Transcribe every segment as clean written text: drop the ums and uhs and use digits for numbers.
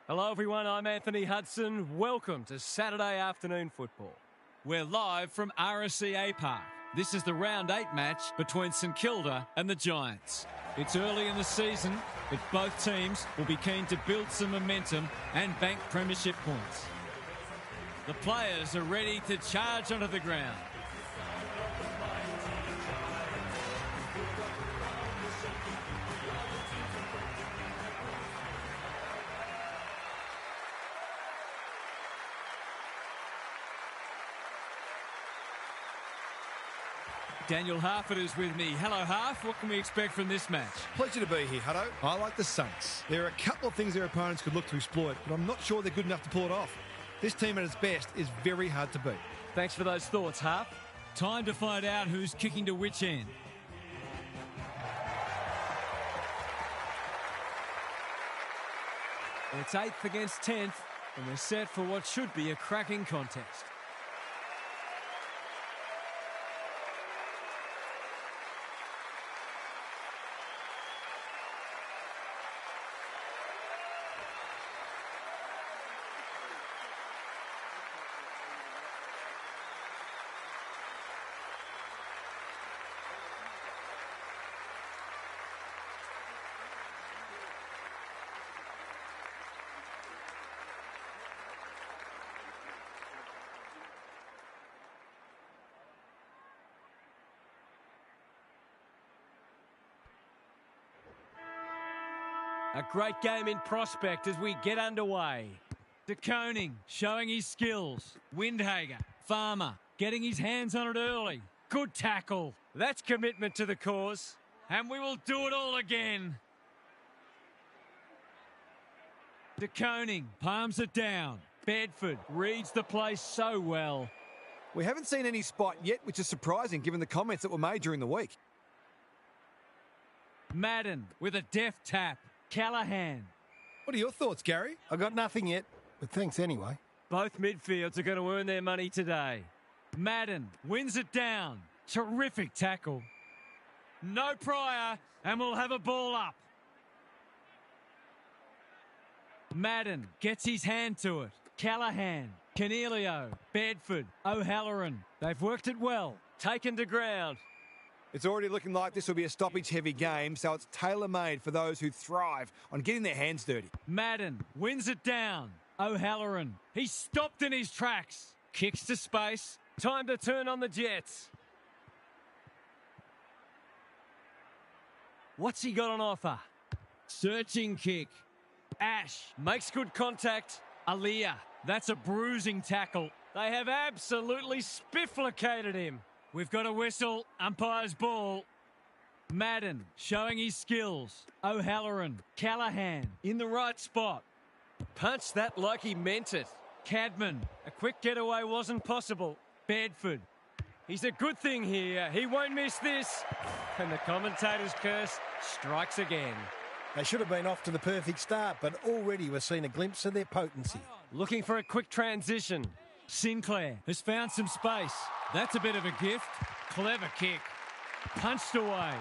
Hello everyone, I'm Anthony Hudson. Welcome to Saturday afternoon football. We're live from RSCA Park. This is the round 8 match between St Kilda and the Giants. It's early in the season, but both teams will be keen to build some momentum and bank premiership points. The players are ready to charge onto the ground. Daniel Harford is with me. Hello, Harf. What can we expect from this match? Pleasure to be here, Hutto. I like the Saints. There are a couple of things their opponents could look to exploit, but I'm not sure they're good enough to pull it off. This team at its best is very hard to beat. Thanks for those thoughts, Harf. Time to find out who's kicking to which end. It's 8th against 10th, and we're set for what should be a cracking contest. A great game in prospect as we get underway. De Koning showing his skills. Windhager, Farmer, getting his hands on it early. Good tackle. That's commitment to the cause. And we will do it all again. De Koning palms it down. Bedford reads the play so well. We haven't seen any spot yet, which is surprising given the comments that were made during the week. Madden with a deft tap. Callahan. What are your thoughts, Gary? I got nothing yet, but thanks anyway. Both midfields are going to earn their money today. Madden wins it down. Terrific tackle. No prior, and we'll have a ball up. Madden gets his hand to it. Callahan, Cornelio, Bedford, O'Halloran. They've worked it well. Taken to ground. It's already looking like this will be a stoppage-heavy game, so it's tailor-made for those who thrive on getting their hands dirty. Madden wins it down. O'Halloran, he's stopped in his tracks. Kicks to space. Time to turn on the Jets. What's he got on offer? Searching kick. Ash makes good contact. Aliyah, that's a bruising tackle. They have absolutely spifflicated him. We've got a whistle. Umpire's ball. Madden showing his skills. O'Halloran, Callahan in the right spot. Punched that like he meant it. Cadman. A quick getaway wasn't possible. Bedford. He's a good thing here. He won't miss this. And the commentator's curse strikes again. They should have been off to the perfect start, but already we're seeing a glimpse of their potency. Looking for a quick transition. Sinclair has found some space. That's a bit of a gift. Clever kick. Punched away.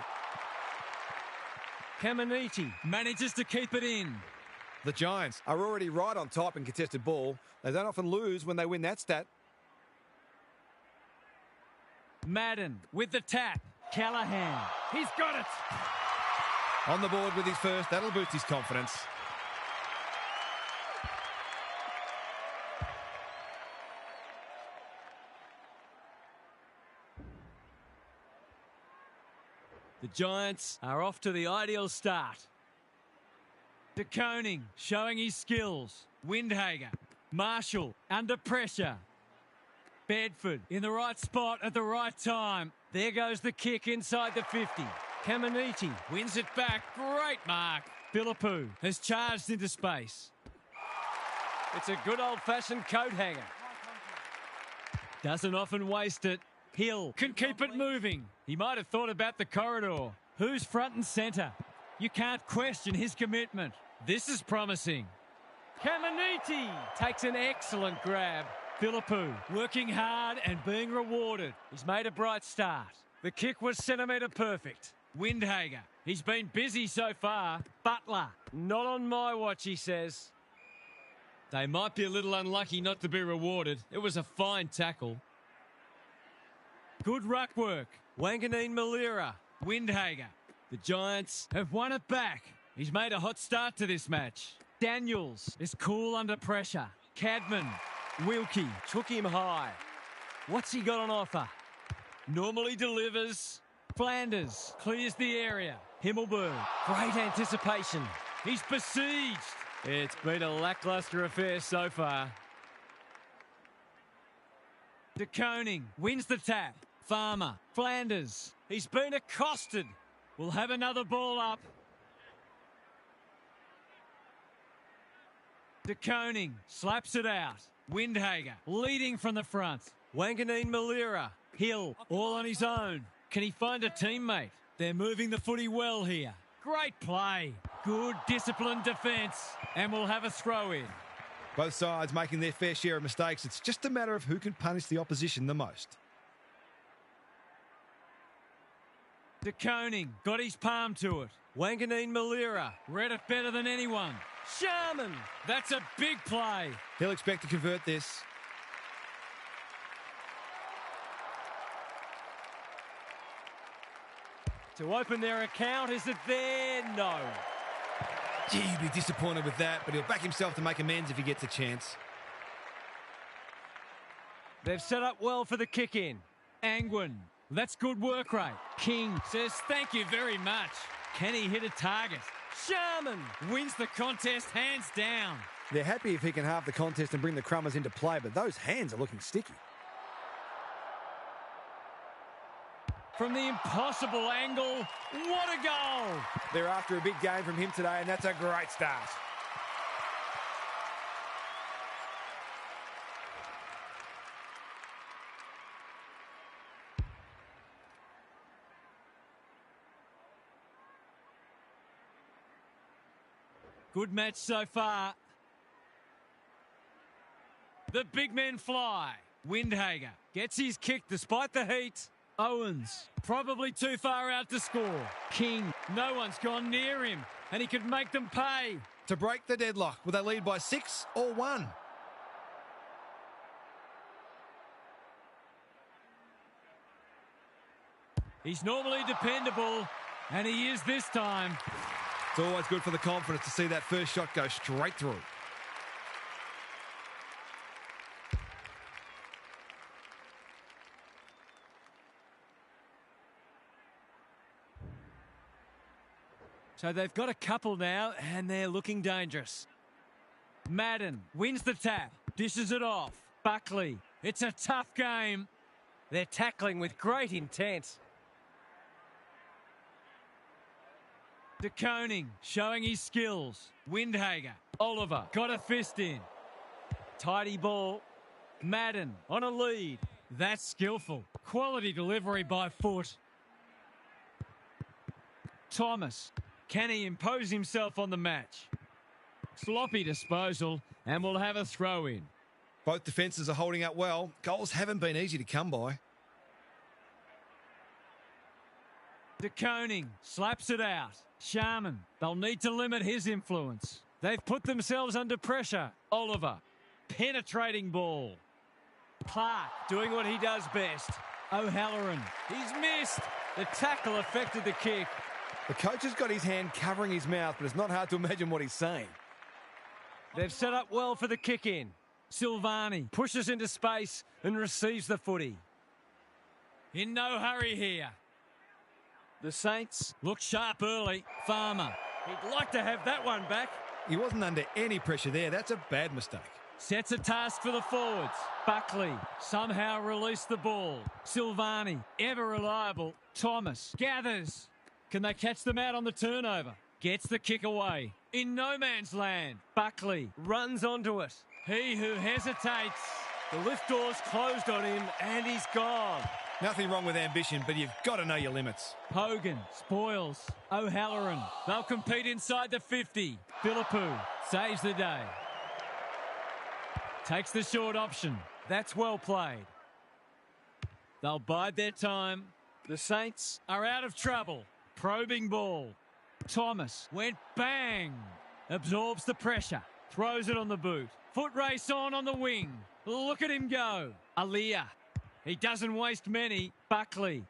Caminiti manages to keep it in. The Giants are already right on top in contested ball. They don't often lose when they win that stat. Madden with the tap. Callahan. He's got it. On the board with his first. That'll boost his confidence. The Giants are off to the ideal start. De Koning showing his skills. Windhager. Marshall under pressure. Bedford in the right spot at the right time. There goes the kick inside the 50. Caminiti wins it back. Great mark. Philippou has charged into space. It's a good old-fashioned coat hanger. Doesn't often waste it. Hill can keep it moving. He might have thought about the corridor. Who's front and centre? You can't question his commitment. This is promising. Caminiti takes an excellent grab. Philippou working hard and being rewarded. He's made a bright start. The kick was centimetre perfect. Windhager, he's been busy so far. Butler, not on my watch, he says. They might be a little unlucky not to be rewarded. It was a fine tackle. Good ruck work. Wanganeen Malira. Windhager. The Giants have won it back. He's made a hot start to this match. Daniels is cool under pressure. Cadman. Wilkie. Took him high. What's he got on offer? Normally delivers. Flanders clears the area. Himmelberg. Great anticipation. He's besieged. It's been a lacklustre affair so far. De Koning wins the tap. Farmer. Flanders. He's been accosted. We'll have another ball up. De Koning slaps it out. Windhager leading from the front. Wanganeen Malira. Hill all on his own. Can he find a teammate? They're moving the footy well here. Great play. Good disciplined defence. And we'll have a throw in. Both sides making their fair share of mistakes. It's just a matter of who can punish the opposition the most. De Koning got his palm to it. Wanganeen Malira. Read it better than anyone. Sharman. That's a big play. He'll expect to convert this. To open their account, is it there? No. Gee, he'd be disappointed with that, but he'll back himself to make amends if he gets a chance. They've set up well for the kick-in. Angwin. That's good work rate. King says thank you very much. Can he hit a target? Sharman wins the contest hands down. They're happy if he can halve the contest and bring the Crummers into play, but those hands are looking sticky. From the impossible angle, what a goal! They're after a big game from him today, and that's a great start. Good match so far. The big men fly. Windhager gets his kick despite the heat. Owens, probably too far out to score. King, no one's gone near him, and he could make them pay. To break the deadlock, will they lead by 6 or 1? He's normally dependable, and he is this time. It's always good for the confidence to see that first shot go straight through. So they've got a couple now, and they're looking dangerous. Madden wins the tap, dishes it off. Buckley, it's a tough game. They're tackling with great intent. De Koning showing his skills. Windhager, Oliver got a fist in. Tidy ball. Madden on a lead. That's skillful. Quality delivery by foot. Thomas, can he impose himself on the match? Sloppy disposal, and we'll have a throw in. Both defences are holding up well. Goals haven't been easy to come by. De Koning slaps it out. Sharman, they'll need to limit his influence. They've put themselves under pressure. Oliver, penetrating ball. Clark doing what he does best. O'Halloran, he's missed. The tackle affected the kick. The coach has got his hand covering his mouth, but it's not hard to imagine what he's saying. They've set up well for the kick-in. Silvani pushes into space and receives the footy. In no hurry here. The Saints look sharp early. Farmer. He'd like to have that one back. He wasn't under any pressure there. That's a bad mistake. Sets a task for the forwards. Buckley somehow released the ball. Silvani, ever reliable. Thomas gathers. Can they catch them out on the turnover? Gets the kick away. In no man's land. Buckley runs onto it. He who hesitates. The lift door's closed on him and he's gone. Nothing wrong with ambition, but you've got to know your limits. Hogan spoils. O'Halloran. They'll compete inside the 50. Philippou saves the day. Takes the short option. That's well played. They'll bide their time. The Saints are out of trouble. Probing ball. Thomas went bang. Absorbs the pressure. Throws it on the boot. Foot race on the wing. Look at him go. Aliyah. He doesn't waste many. Buckley.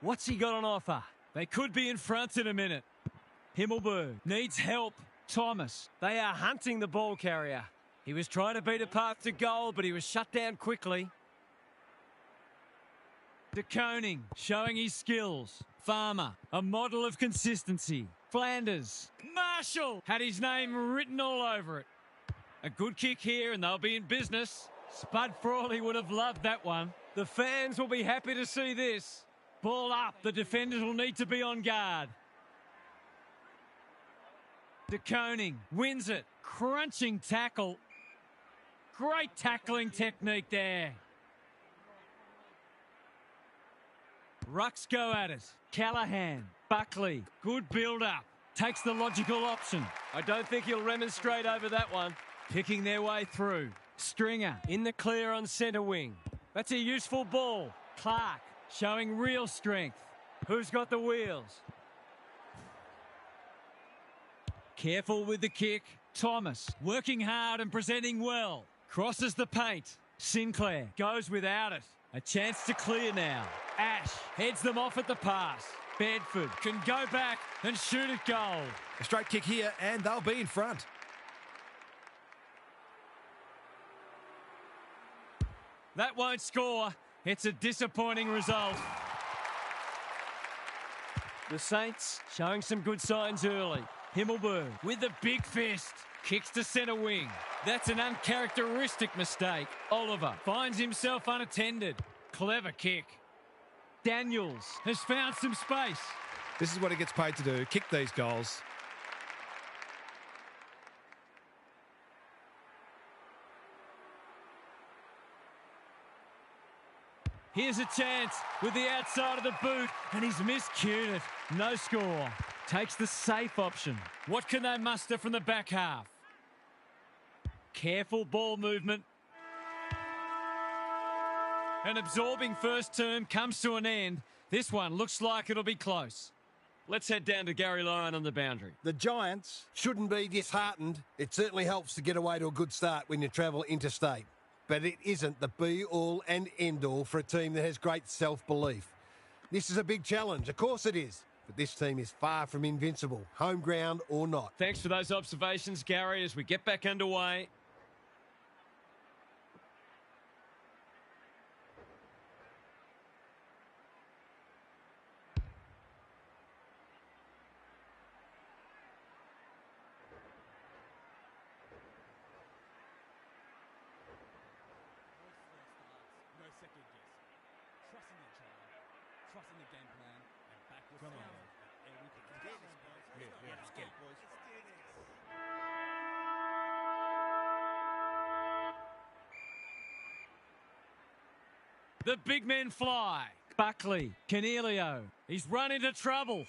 What's he got on offer? They could be in front in a minute. Himmelberg needs help. Thomas. They are hunting the ball carrier. He was trying to beat a path to goal, but he was shut down quickly. De Koning showing his skills. Farmer, a model of consistency. Flanders. Marshall had his name written all over it. A good kick here and they'll be in business. Spud Frawley would have loved that one. The fans will be happy to see this. Ball up. The defenders will need to be on guard. De Koning wins it. Crunching tackle. Great tackling technique there. Rucks go at it. Callahan. Buckley. Good build-up. Takes the logical option. I don't think he'll remonstrate over that one. Picking their way through. Stringer. In the clear on centre wing. That's a useful ball. Clark. Showing real strength. Who's got the wheels? Careful with the kick. Thomas. Working hard and presenting well. Crosses the paint. Sinclair goes without it. A chance to clear now. Ash heads them off at the pass. Bedford can go back and shoot at goal. A straight kick here and they'll be in front. That won't score. It's a disappointing result. The Saints showing some good signs early. Himmelberg with a big fist. Kicks to centre wing. That's an uncharacteristic mistake. Oliver finds himself unattended. Clever kick. Daniels has found some space. This is what he gets paid to do, kick these goals. Here's a chance with the outside of the boot, and he's miscued it. No score. Takes the safe option. What can they muster from the back half? Careful ball movement. An absorbing first term comes to an end. This one looks like it'll be close. Let's head down to Gary Lyon on the boundary. The Giants shouldn't be disheartened. It certainly helps to get away to a good start when you travel interstate. But it isn't the be-all and end-all for a team that has great self-belief. This is a big challenge, of course it is. But this team is far from invincible, home ground or not. Thanks for those observations, Gary, as we get back underway. The big men fly. Buckley, Canelio. He's run into trouble.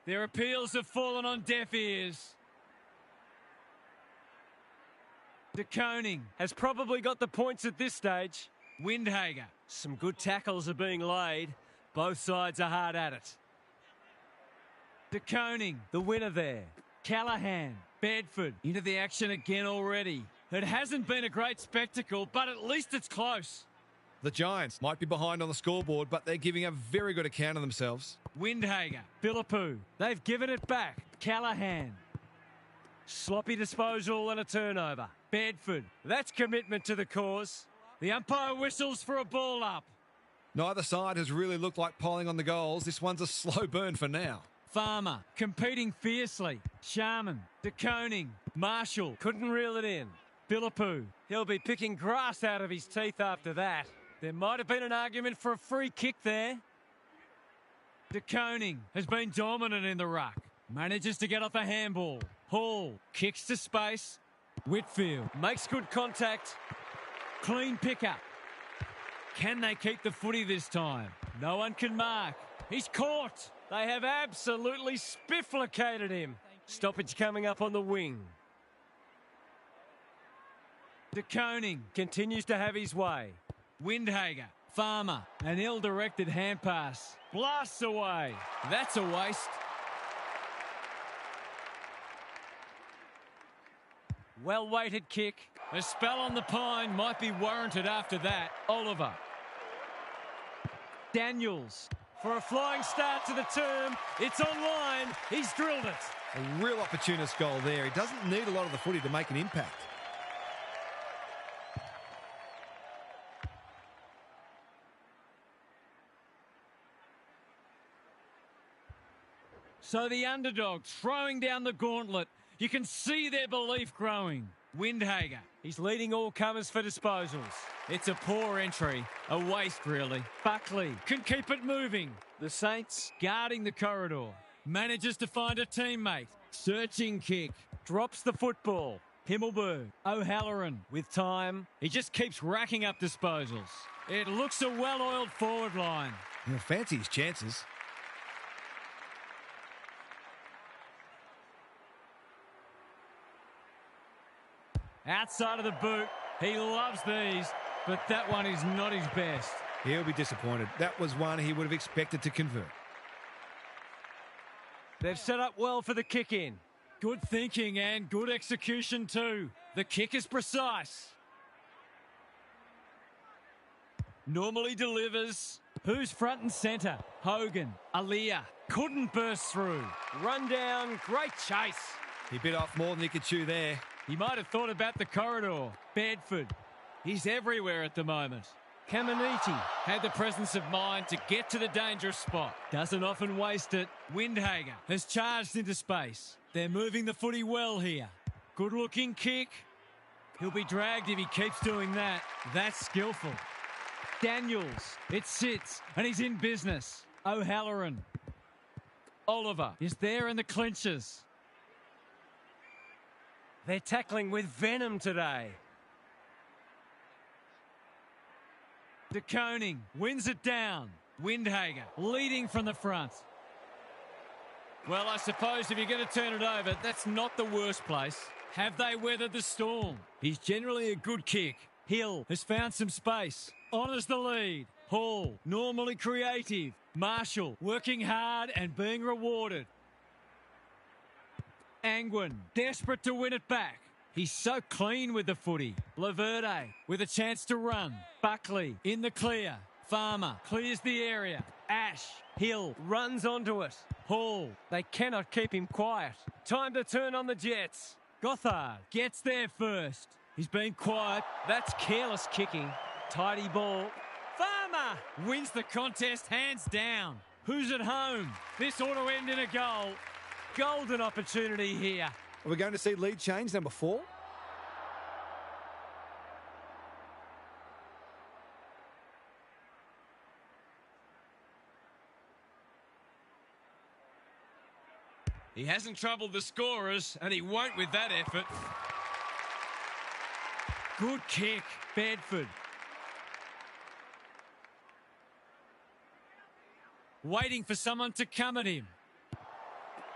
Their appeals have fallen on deaf ears. De Koning has probably got the points at this stage. Windhager. Some good tackles are being laid. Both sides are hard at it. De Koning, the winner there. Callahan, Bedford, into the action again already. It hasn't been a great spectacle, but at least it's close. The Giants might be behind on the scoreboard, but they're giving a very good account of themselves. Windhager, Philippou. They've given it back. Callahan. Sloppy disposal and a turnover. Bedford. That's commitment to the cause. The umpire whistles for a ball up. Neither side has really looked like piling on the goals. This one's a slow burn for now. Farmer, competing fiercely. Sharman, De Koning, Marshall. Couldn't reel it in. Philippou. He'll be picking grass out of his teeth after that. There might have been an argument for a free kick there. De Koning has been dominant in the ruck. Manages to get off a handball. Hall kicks to space. Whitfield makes good contact. Clean pickup. Can they keep the footy this time? No one can mark. He's caught. They have absolutely spifflicated him. Stoppage coming up on the wing. De Koning continues to have his way. Windhager, Farmer, an ill-directed hand pass. Blasts away. That's a waste. Well-weighted kick. A spell on the pine might be warranted after that. Oliver. Daniels. For a flying start to the term. It's online. He's drilled it. A real opportunist goal there. He doesn't need a lot of the footy to make an impact. So the underdog throwing down the gauntlet. You can see their belief growing. Windhager. He's leading all comers for disposals. It's a poor entry. A waste, really. Buckley can keep it moving. The Saints guarding the corridor. Manages to find a teammate. Searching kick. Drops the football. Himmelberg. O'Halloran with time. He just keeps racking up disposals. It looks a well-oiled forward line. He'll fancy his chances. Outside of the boot. He loves these, but that one is not his best. He'll be disappointed. That was one he would have expected to convert. They've set up well for the kick-in. Good thinking and good execution too. The kick is precise. Normally delivers. Who's front and centre? Hogan. Aliyah. Couldn't burst through. Run down. Great chase. He bit off more than he could chew there. He might have thought about the corridor. Bedford. He's everywhere at the moment. Caminiti had the presence of mind to get to the dangerous spot. Doesn't often waste it. Windhager has charged into space. They're moving the footy well here. Good looking kick. He'll be dragged if he keeps doing that. That's skillful. Daniels. It sits and he's in business. O'Halloran. Oliver is there in the clinches. They're tackling with venom today. De Koning wins it down. Windhager leading from the front. Well, I suppose if you're going to turn it over, that's not the worst place. Have they weathered the storm? He's generally a good kick. Hill has found some space. Honours the lead. Hall, normally creative. Marshall working hard and being rewarded. Angwin, desperate to win it back. He's so clean with the footy. Laverde with a chance to run. Buckley in the clear. Farmer clears the area. Ash, Hill runs onto it. Hall. They cannot keep him quiet. Time to turn on the Jets. Gothard gets there first. He's been quiet. That's careless kicking. Tidy ball. Farmer wins the contest hands down. Who's at home? This ought to end in a goal. Golden opportunity here. Are we going to see lead change number 4? He hasn't troubled the scorers, and he won't with that effort. Good kick, Bedford. Waiting for someone to come at him.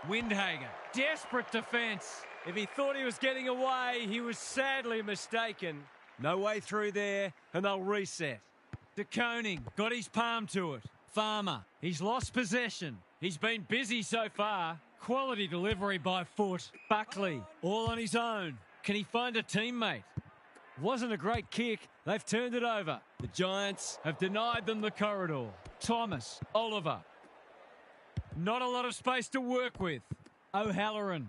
Windhager, desperate defence. If he thought he was getting away, he was sadly mistaken. No way through there, and they'll reset. De Koning got his palm to it. Farmer, he's lost possession. He's been busy so far. Quality delivery by foot. Buckley, all on his own. Can he find a teammate? Wasn't a great kick. They've turned it over. The Giants have denied them the corridor. Thomas, Oliver. Not a lot of space to work with. O'Halloran.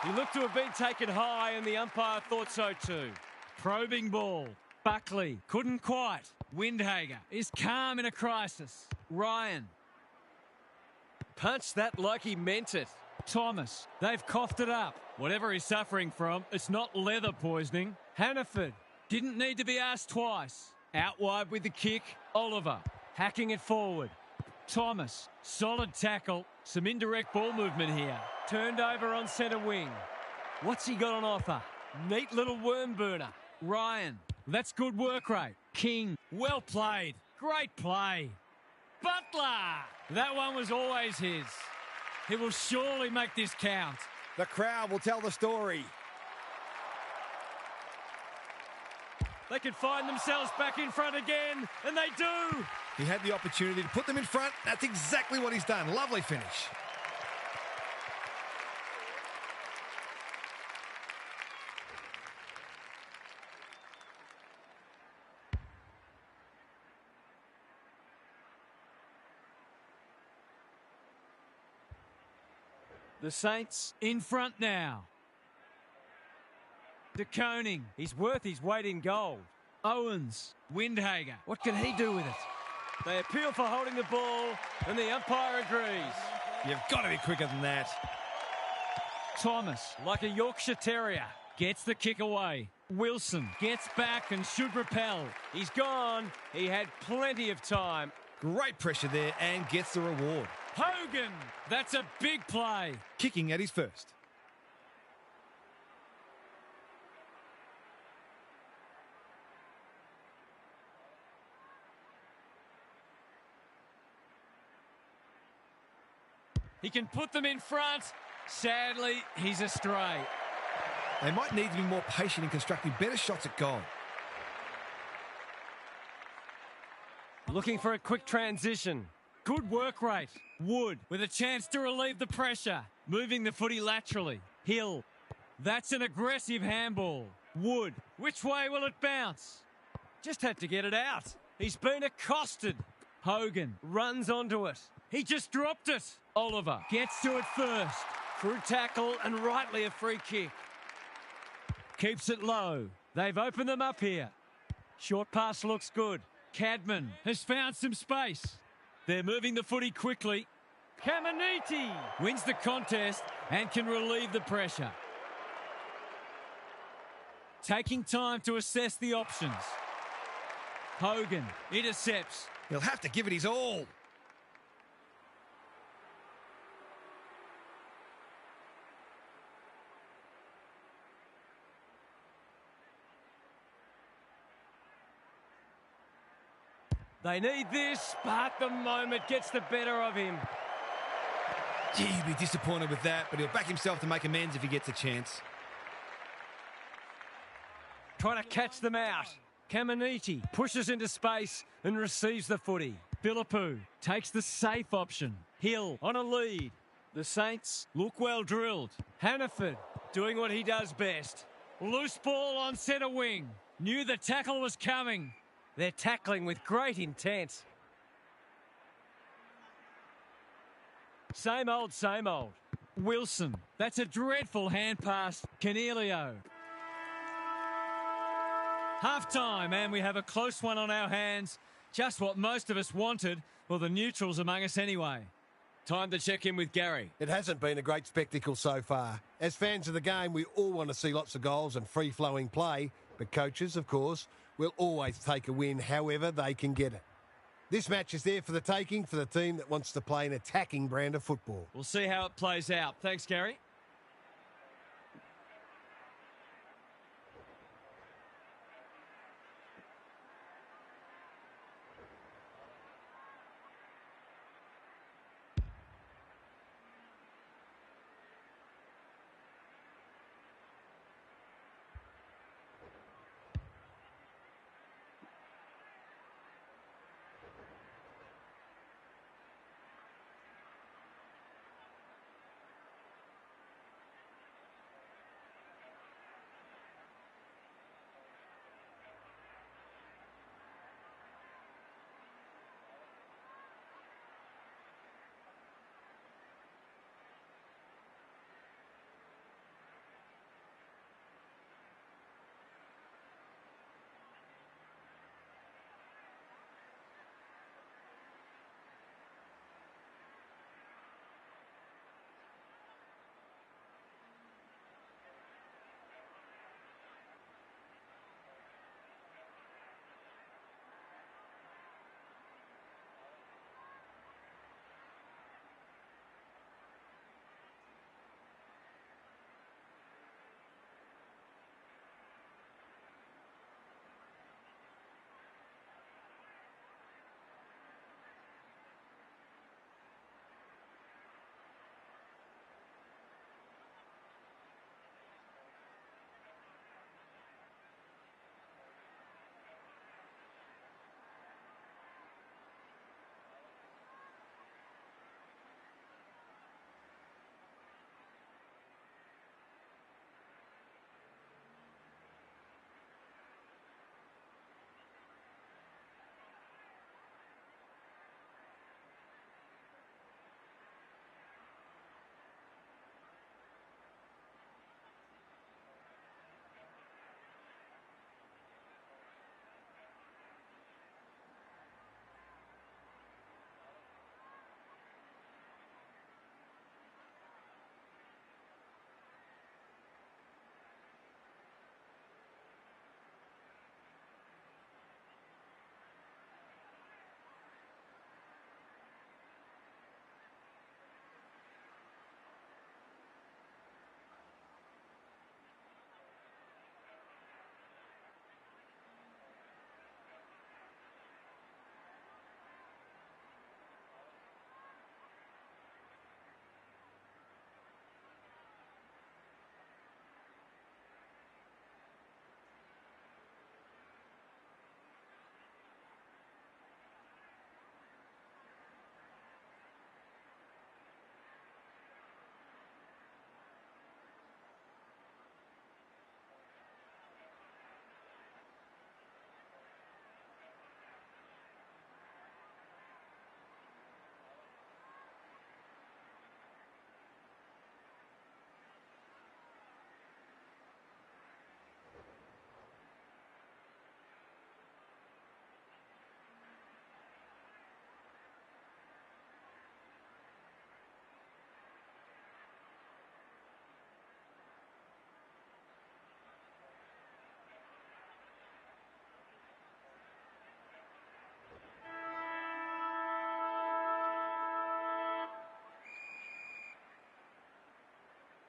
He looked to have been taken high, and the umpire thought so too. Probing ball. Buckley couldn't quite. Windhager is calm in a crisis. Ryan. Punched that like he meant it. Thomas. They've coughed it up. Whatever he's suffering from, it's not leather poisoning. Hannaford. Didn't need to be asked twice. Out wide with the kick. Oliver. Hacking it forward. Thomas. Solid tackle. Some indirect ball movement here. Turned over on centre wing. What's he got on offer? Neat little worm burner. Ryan. That's good work rate. King. Well played. Great play. Butler. That one was always his. He will surely make this count. The crowd will tell the story. They could find themselves back in front again, and they do. He had the opportunity to put them in front. That's exactly what he's done. Lovely finish. The Saints in front now. De Koning. He's worth his weight in gold. Owens. Windhager. What can he do with it? They appeal for holding the ball, and the umpire agrees. You've got to be quicker than that. Thomas. Like a Yorkshire Terrier. Gets the kick away. Wilson gets back and should repel. He's gone. He had plenty of time. Great pressure there and gets the reward. Hogan. That's a big play. Kicking at his first. He can put them in front. Sadly, he's astray. They might need to be more patient in constructing better shots at goal. Looking for a quick transition. Good work rate. Wood with a chance to relieve the pressure. Moving the footy laterally. Hill. That's an aggressive handball. Wood. Which way will it bounce? Just had to get it out. He's been accosted. Hogan Runs onto it. He just dropped it. Oliver gets to it first. Through tackle and rightly a free kick. Keeps it low. They've opened them up here. Short pass looks good. Cadman has found some space. They're moving the footy quickly. Caminiti Wins the contest and can relieve the pressure. Taking time to assess the options. Hogan intercepts. He'll have to give it his all. They need this, but the moment gets the better of him. Gee, he'd be disappointed with that, but he'll back himself to make amends if he gets a chance. Trying to catch them out. Caminiti pushes into space and receives the footy. Philippou takes the safe option. Hill on a lead. The Saints look well drilled. Hannaford doing what he does best. Loose ball on centre wing. Knew the tackle was coming. They're tackling with great intent. Same old, same old. Wilson. That's a dreadful hand pass. Canelio. Half-time, and we have a close one on our hands. Just what most of us wanted, or the neutrals among us anyway. Time to check in with Gary. It hasn't been a great spectacle so far. As fans of the game, we all want to see lots of goals and free-flowing play, but coaches, of course, will always take a win however they can get it. This match is there for the taking for the team that wants to play an attacking brand of football. We'll see how it plays out. Thanks, Gary.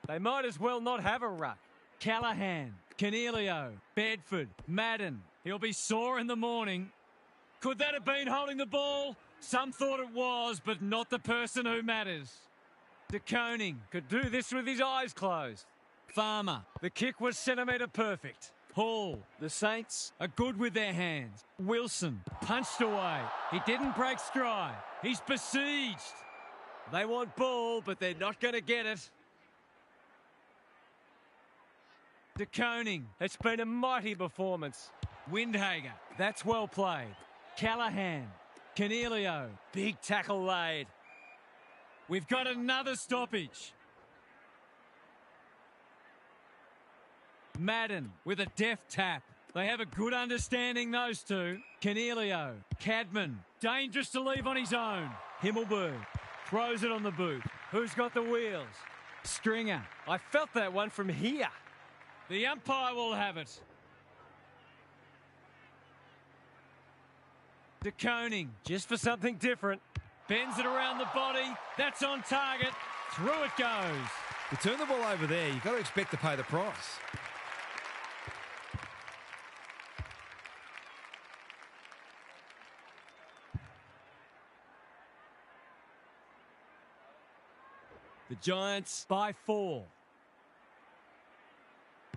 They might as well not have a ruck. Callahan, Cornelio, Bedford, Madden. He'll be sore in the morning. Could that have been holding the ball? Some thought it was, but not the person who matters. De Koning Could do this with his eyes closed. Farmer. The kick was centimetre perfect. Hall. The Saints are good with their hands. Wilson punched away. He didn't break stride. He's besieged. They want ball, but they're not going to get it. De Koning. It's been a mighty performance. Windhager. That's well played. Callahan. Cornelio. Big tackle laid. We've got another stoppage. Madden with a deft tap. They have a good understanding, those two. Cornelio. Cadman. Dangerous to leave on his own. Himmelberg. Throws it on the boot. Who's got the wheels? Stringer. I felt that one from here. The umpire will have it. De Koning. Just for something different. Bends it around the body. That's on target. Through it goes. You turn the ball over there, you've got to expect to pay the price. The Giants by 4.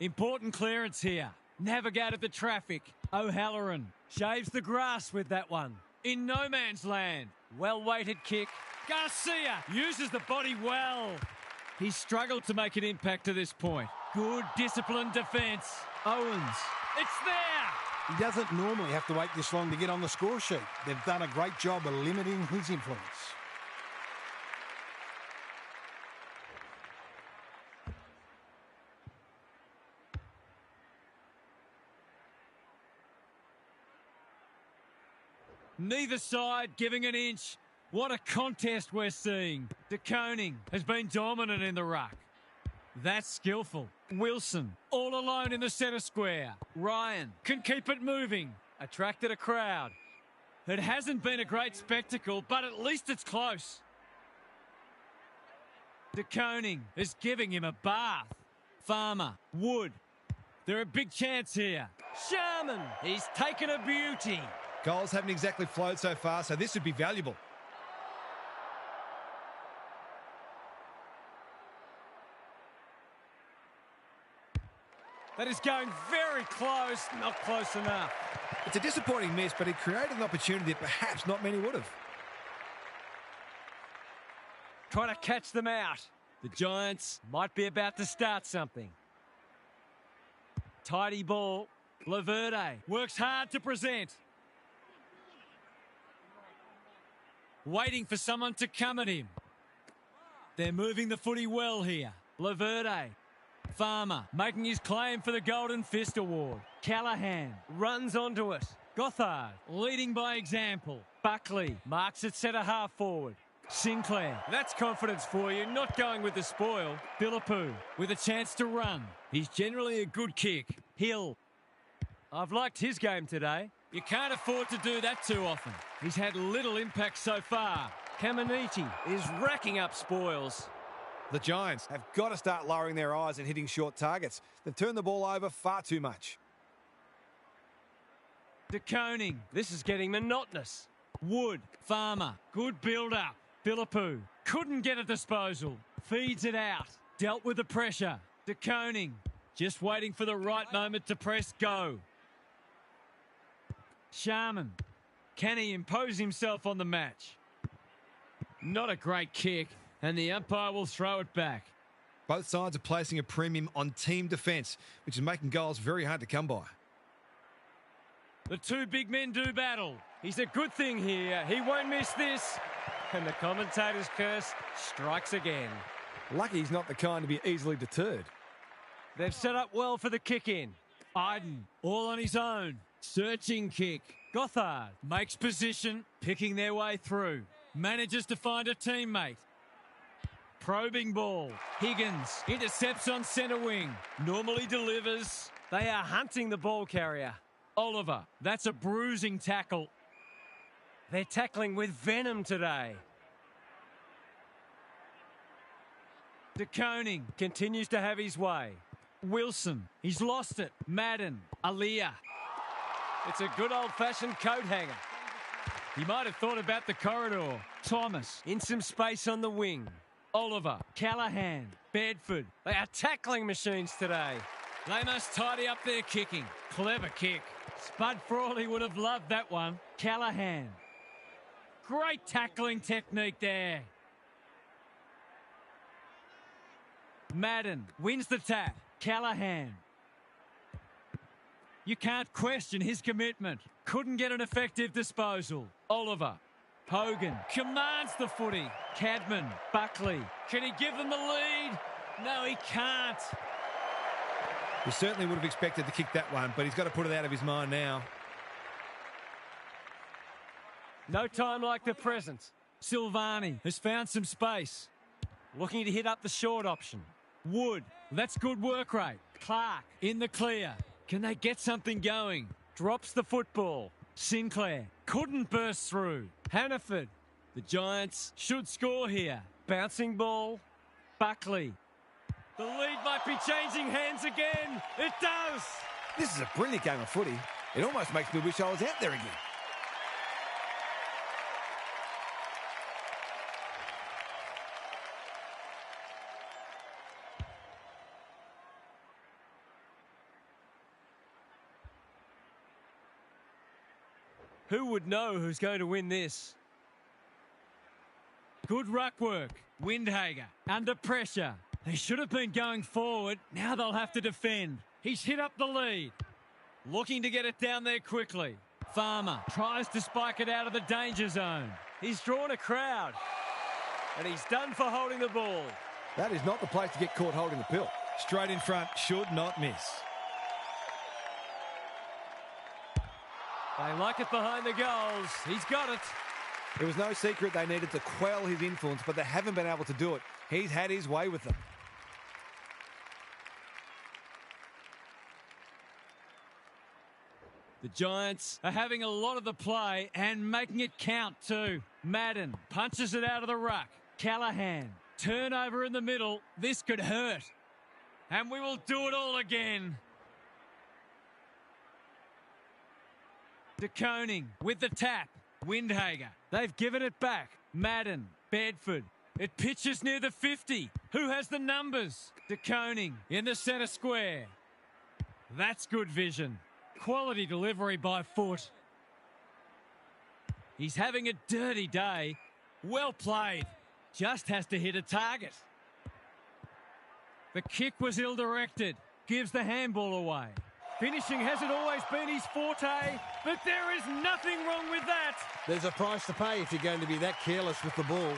Important clearance here. Navigated the traffic. O'Halloran shaves the grass with that one. In no man's land. Well-weighted kick. Garcia uses the body well. He struggled to make an impact to this point. Good disciplined defence. Owens. It's there. He doesn't normally have to wait this long to get on the score sheet. They've done a great job of limiting his influence. Neither side giving an inch. What a contest we're seeing. De Koning has been dominant in the ruck. That's skillful. Wilson all alone in the centre square. Ryan can keep it moving. Attracted a crowd. It hasn't been a great spectacle, but at least it's close. De Koning is giving him a bath. Farmer, Wood. They're a big chance here. Sharman, he's taken a beauty. Goals haven't exactly flowed so far, so this would be valuable. That is going very close, not close enough. It's a disappointing miss, but it created an opportunity that perhaps not many would have. Trying to catch them out. The Giants Might be about to start something. Tidy ball. Laverde works hard to present. Waiting for someone to come at him. They're moving the footy well here. Laverde. Farmer making his claim for the Golden Fist Award. Callahan Runs onto it. Gothard leading by example. Buckley marks it centre half forward. Sinclair. That's confidence for you, not going with the spoil. Philippou with a chance to run. He's generally a good kick. Hill. I've liked his game today. You can't afford to do that too often. He's had little impact so far. Caminiti is racking up spoils. The Giants have got to start lowering their eyes and hitting short targets. They've turned the ball over far too much. De Koning. This is getting monotonous. Wood. Farmer. Good build-up. Philippou couldn't get a disposal. Feeds it out. Dealt with the pressure. De Koning just waiting for the right moment to press go. Sharman. Can he impose himself on the match? Not a great kick, and the umpire will throw it back. Both sides are placing a premium on team defence, which is making goals very hard to come by. The two big men do battle. He's a good thing here. He won't miss this. And the commentator's curse strikes again. Lucky he's not the kind to be easily deterred. They've set up well for the kick-in. Iden, all on his own. Searching kick. Gothard makes position, picking their way through. Manages to find a teammate. Probing ball. Higgins intercepts on centre wing. Normally delivers. They are hunting the ball carrier. Oliver, that's a bruising tackle. They're tackling with venom today. De Koning continues to have his way. Wilson, he's lost it. Madden, Aliyah. It's a good old-fashioned coat hanger. He might have thought about the corridor. Thomas, in some space on the wing. Oliver, Callahan, Bedford. They are tackling machines today. They must tidy up their kicking. Clever kick. Spud Frawley would have loved that one. Callahan. Great tackling technique there. Madden wins the tap. Callahan. You can't question his commitment. Couldn't get an effective disposal. Oliver. Hogan commands the footy. Cadman. Buckley. Can he give them the lead? No, he can't. He certainly would have expected to kick that one, but he's got to put it out of his mind now. No time like the present. Silvani has found some space. Looking to hit up the short option. Wood. That's good work rate. Clark in the clear. Can they get something going? Drops the football. Sinclair couldn't burst through. Hannaford. The Giants should score here. Bouncing ball. Buckley. The lead might be changing hands again. It does. This is a brilliant game of footy. It almost makes me wish I was out there again. Who would know who's going to win this? Good ruck work. Windhager under pressure. They should have been going forward. Now they'll have to defend. He's hit up the lead. Looking to get it down there quickly. Farmer tries to spike it out of the danger zone. He's drawn a crowd. And he's done for holding the ball. That is not the place to get caught holding the pill. Straight in front, should not miss. They like it behind the goals. He's got it. It was no secret they needed to quell his influence, but they haven't been able to do it. He's had his way with them. The Giants are having a lot of the play and making it count too. Madden punches it out of the ruck. Callahan, turnover in the middle. This could hurt. And we will do it all again. De Koning with the tap. Windhager. They've given it back. Madden. Bedford. It pitches near the 50. Who has the numbers? De Koning in the centre square. That's good vision. Quality delivery by foot. He's having a dirty day. Well played. Just has to hit a target. The kick was ill-directed. Gives the handball away. Finishing hasn't always been his forte, but there is nothing wrong with that. There's a price to pay if you're going to be that careless with the ball.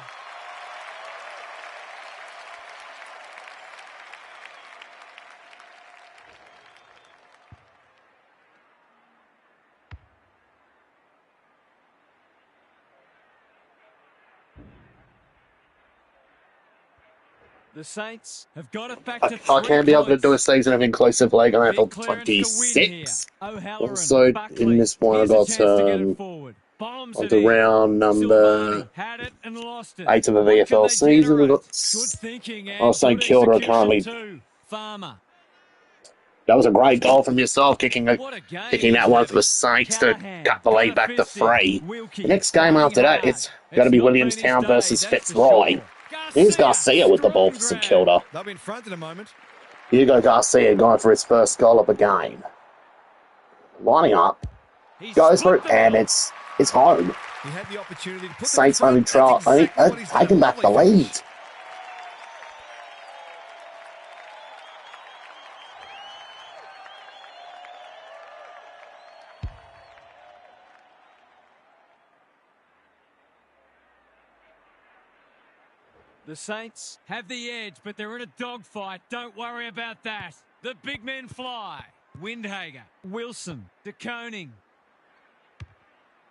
The Saints have got it back I to can be able to do a season of inclusive league on April 26. Also, in this one, I got on to round number 8 of the VFL season. We got, I was saying Kilda are currently. That was a great goal from yourself, kicking that one for the Saints to cut the lead back to 3. The next game after that, it's going to be Williamstown versus Fitzroy. Here's Garcia with the ball for St Kilda. They'll be in front in a moment. Hugo Garcia going for his first goal of the game. Lining up. Goes for it, and it's home. He had the opportunity to put Saints only taking back the lead. The Saints have the edge, but they're in a dogfight. Don't worry about that. The big men fly. Windhager, Wilson, De Koning.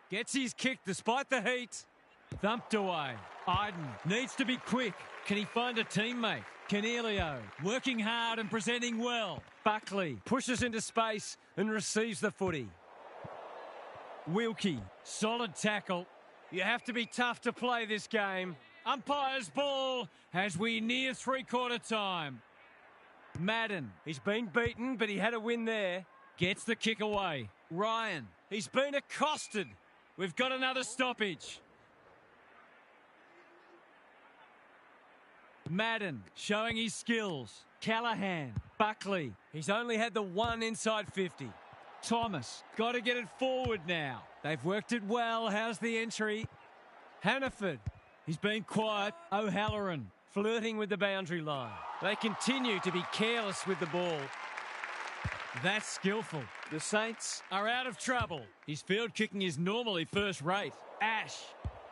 Gets his kick despite the heat. Thumped away. Iden needs to be quick. Can he find a teammate? Canelio working hard and presenting well. Buckley pushes into space and receives the footy. Wilkie, solid tackle. You have to be tough to play this game. Umpire's ball as we near three-quarter time. Madden. He's been beaten, but he had a win there. Gets the kick away. Ryan. He's been accosted. We've got another stoppage. Madden showing his skills. Callahan. Buckley. He's only had the one inside 50. Thomas. Got to get it forward now. They've worked it well. How's the entry? Hannaford. He's been quiet. O'Halloran. Flirting with the boundary line. They continue to be careless with the ball. That's skillful. The Saints are out of trouble. His field kicking is normally first rate. Ash.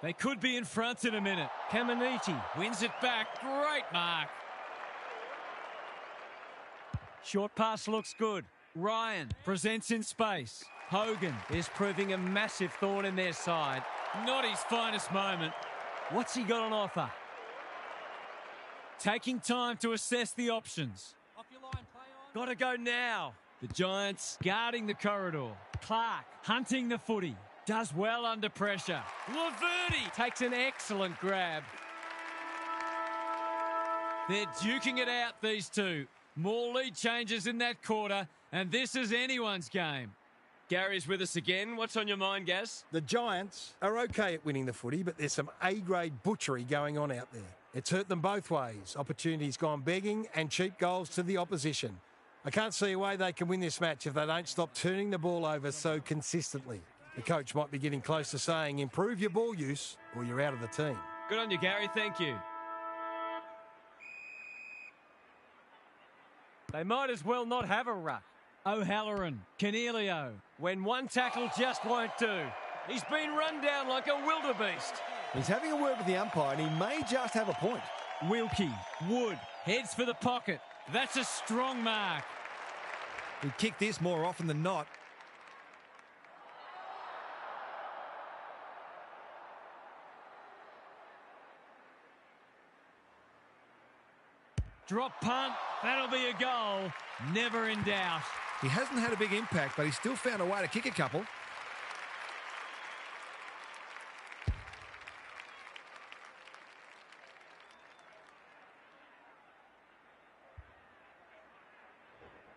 They could be in front in a minute. Caminiti wins it back. Great mark. Short pass looks good. Ryan presents in space. Hogan is proving a massive thorn in their side. Not his finest moment. What's he got on offer? Taking time to assess the options. Off your line, play on. Got to go now. The Giants guarding the corridor. Clark hunting the footy. Does well under pressure. Laverty takes an excellent grab. They're duking it out, these two. More lead changes in that quarter, and this is anyone's game. Gary's with us again. What's on your mind, Gaz? The Giants are okay at winning the footy, but there's some A-grade butchery going on out there. It's hurt them both ways. Opportunities gone begging and cheap goals to the opposition. I can't see a way they can win this match if they don't stop turning the ball over so consistently. The coach might be getting close to saying, improve your ball use or you're out of the team. Good on you, Gary. Thank you. They might as well not have a ruck. O'Halloran, Cornelio. When one tackle just won't do. He's been run down like a wildebeest. He's having a word with the umpire and he may just have a point. Wilkie, Wood, heads for the pocket. That's a strong mark. He'd kick this more often than not. Drop punt. That'll be a goal. Never in doubt. He hasn't had a big impact, but he's still found a way to kick a couple.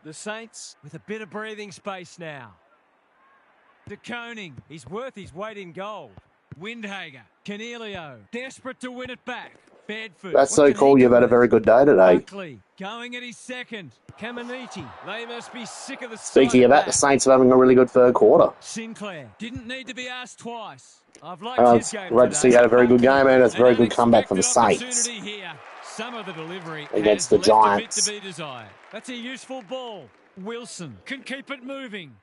The Saints with a bit of breathing space now. De Koning. He's worth his weight in gold. Windhager. Cornelio. Desperate to win it back. Bedford. That's so cool. You've had a very good day today. Buckley going at his second. Caminiti. They must be sick of the Speaking of that, the Saints are having a really good third quarter. Sinclair didn't need to be asked twice. I've liked his game glad to see you had a very good game, and it's a very good comeback from the Saints here. Some of the delivery against the Giants. To be desired. That's a useful ball. Wilson can keep it moving.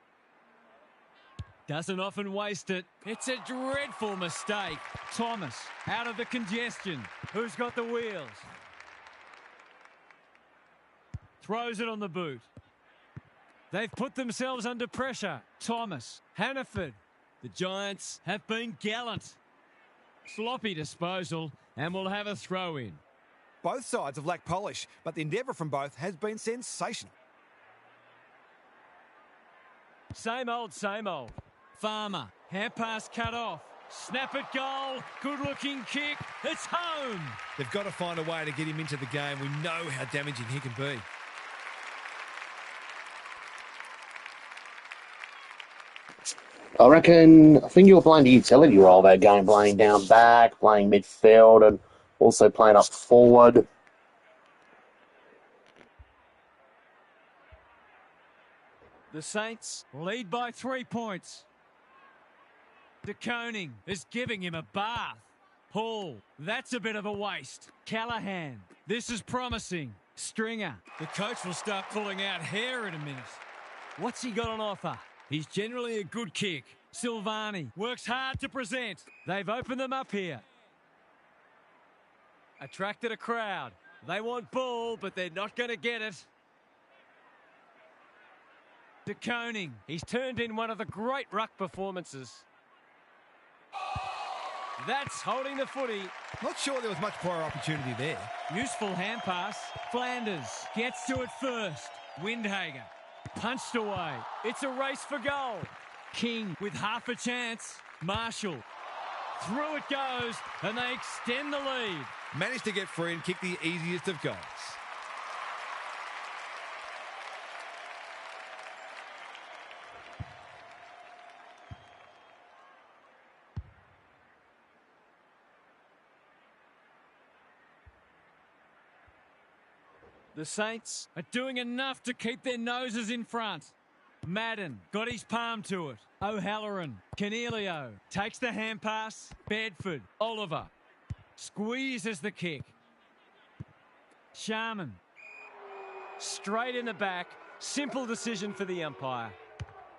Doesn't often waste it. It's a dreadful mistake. Thomas out of the congestion. Who's got the wheels? Throws it on the boot. They've put themselves under pressure. Thomas. Hannaford. The Giants have been gallant. Sloppy disposal and will have a throw in. Both sides have lacked polish, but the endeavour from both has been sensational. Same old, same old. Farmer, hand pass cut off. Snap it goal. Good looking kick. It's home. They've got to find a way to get him into the game. We know how damaging he can be. I think you were playing the utility role that game, playing down back, playing midfield, and also playing up forward. The Saints lead by 3 points. De Koning is giving him a bath. Hall, that's a bit of a waste. Callahan, this is promising. Stringer, the coach will start pulling out hair in a minute. What's he got on offer? He's generally a good kick. Silvani works hard to present. They've opened them up here. Attracted a crowd. They want ball, but they're not going to get it. De Koning. He's turned in one of the great ruck performances. That's holding the footy. Not sure there was much prior opportunity there. Useful hand pass. Flanders gets to it first. Windhager punched away. It's a race for goal. King with half a chance. Marshall Through it goes, and they extend the lead. Managed to get free and kick the easiest of goals. The Saints are doing enough to keep their noses in front. Madden got his palm to it. O'Halloran, Cornelio takes the hand pass. Bedford, Oliver squeezes the kick. Sharman Straight in the back. Simple decision for the umpire.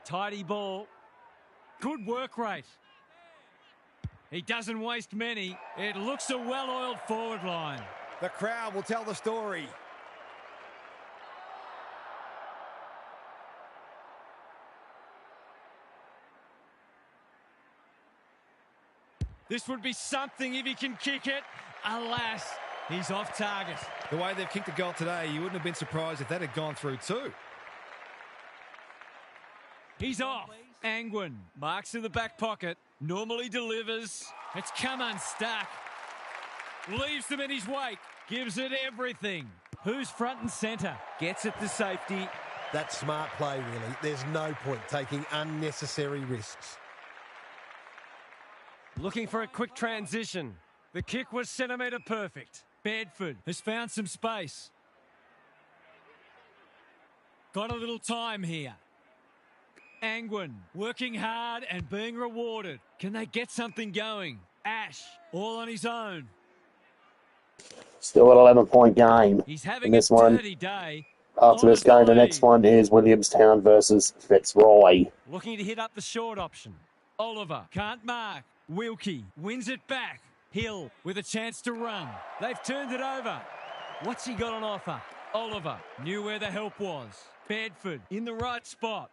Tidy ball. Good work rate. He doesn't waste many. It looks a well-oiled forward line. The crowd will tell the story. This would be something if he can kick it. Alas, he's off target. The way they've kicked the goal today, you wouldn't have been surprised if that had gone through too. He's off. Angwin marks in the back pocket. Normally delivers. It's come unstuck. Leaves them in his wake. Gives it everything. Who's front and centre? Gets it to safety. That's smart play, really. There's no point taking unnecessary risks. Looking for a quick transition. The kick was centimetre perfect. Bedford has found some space. Got a little time here. Angwin working hard and being rewarded. Can they get something going? Ash all on his own. Still an 11-point game. He's having this a one. dirty day. After this game, the next one is Williamstown versus Fitzroy. Looking to hit up the short option. Oliver can't mark. Wilkie wins it back. Hill with a chance to run. They've turned it over. What's he got on offer? Oliver knew where the help was. Bedford in the right spot.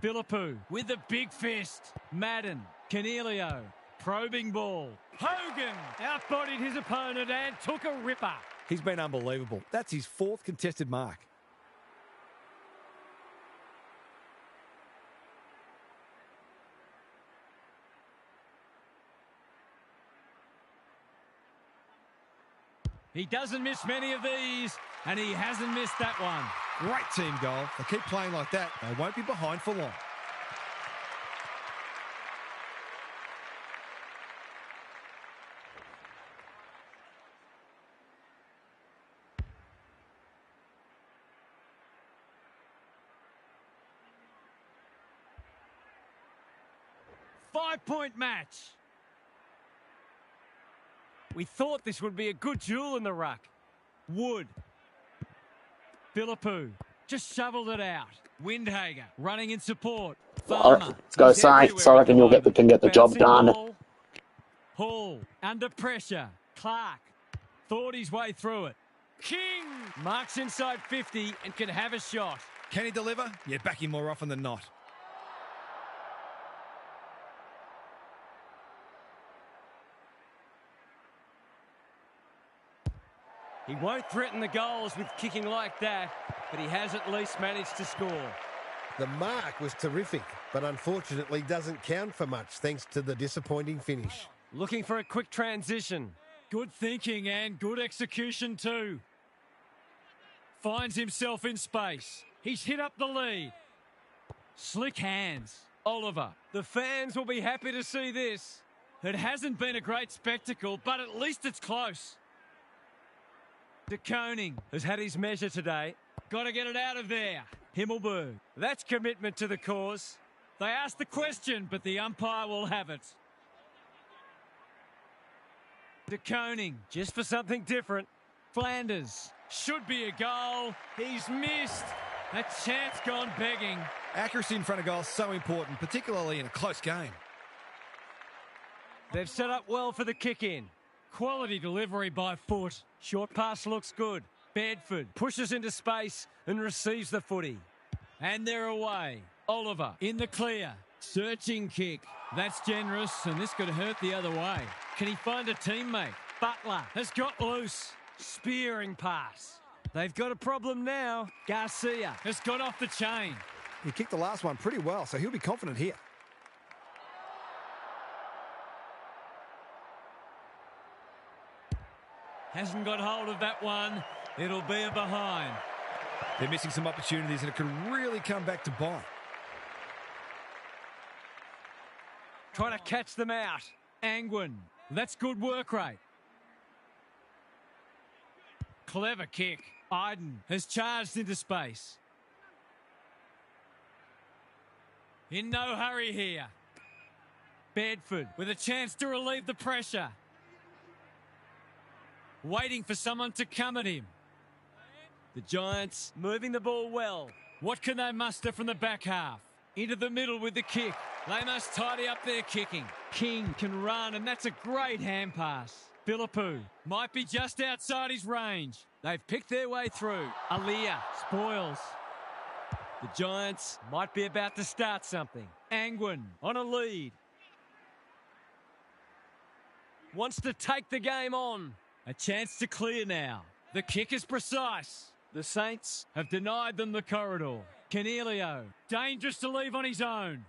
Philippou with a big fist. Madden, Cornelio, probing ball. Hogan outbodied his opponent and took a ripper. He's been unbelievable. That's his 4th contested mark. He doesn't miss many of these, and he hasn't missed that one. Great team goal. They keep playing like that, they won't be behind for long. Five-point match. We thought this would be a good duel in the ruck. Wood. Philippou just shoveled it out. Windhager running in support. Farmer. Let's go Saints. I reckon can get the job done. Ball. Hall under pressure. Clark thought his way through it. King marks inside 50 and can have a shot. Can he deliver? Yeah, back him more often than not. He won't threaten the goals with kicking like that, but he has at least managed to score. The mark was terrific, but unfortunately doesn't count for much thanks to the disappointing finish. Looking for a quick transition. Good thinking and good execution too. Finds himself in space. He's hit up the lead. Slick hands. Oliver. The fans will be happy to see this. It hasn't been a great spectacle, but at least it's close. De Koning has had his measure today. Got to get it out of there. Himmelberg. That's commitment to the cause. They asked the question, but the umpire will have it. De Koning. Just for something different. Flanders. Should be a goal. He's missed. A chance gone begging. Accuracy in front of goal is so important, particularly in a close game. They've set up well for the kick-in. Quality delivery by foot. Short pass looks good. Bedford pushes into space and receives the footy. And they're away. Oliver in the clear. Searching kick. That's generous, and this could hurt the other way. Can he find a teammate? Butler has got loose. Spearing pass. They've got a problem now. Garcia has got off the chain. He kicked the last one pretty well, so he'll be confident here. Hasn't got hold of that one. It'll be a behind. They're missing some opportunities and it could really come back to bite. Trying to catch them out. Angwin. That's good work rate. Clever kick. Iden has charged into space. In no hurry here. Bedford with a chance to relieve the pressure. Waiting for someone to come at him. The Giants moving the ball well. What can they muster from the back half? Into the middle with the kick. They must tidy up their kicking. King can run, and that's a great hand pass. Philippou might be just outside his range. They've picked their way through. Aaliyah spoils. The Giants might be about to start something. Angwin on a lead. Wants to take the game on. A chance to clear now. The kick is precise. The Saints have denied them the corridor. Canelio, dangerous to leave on his own.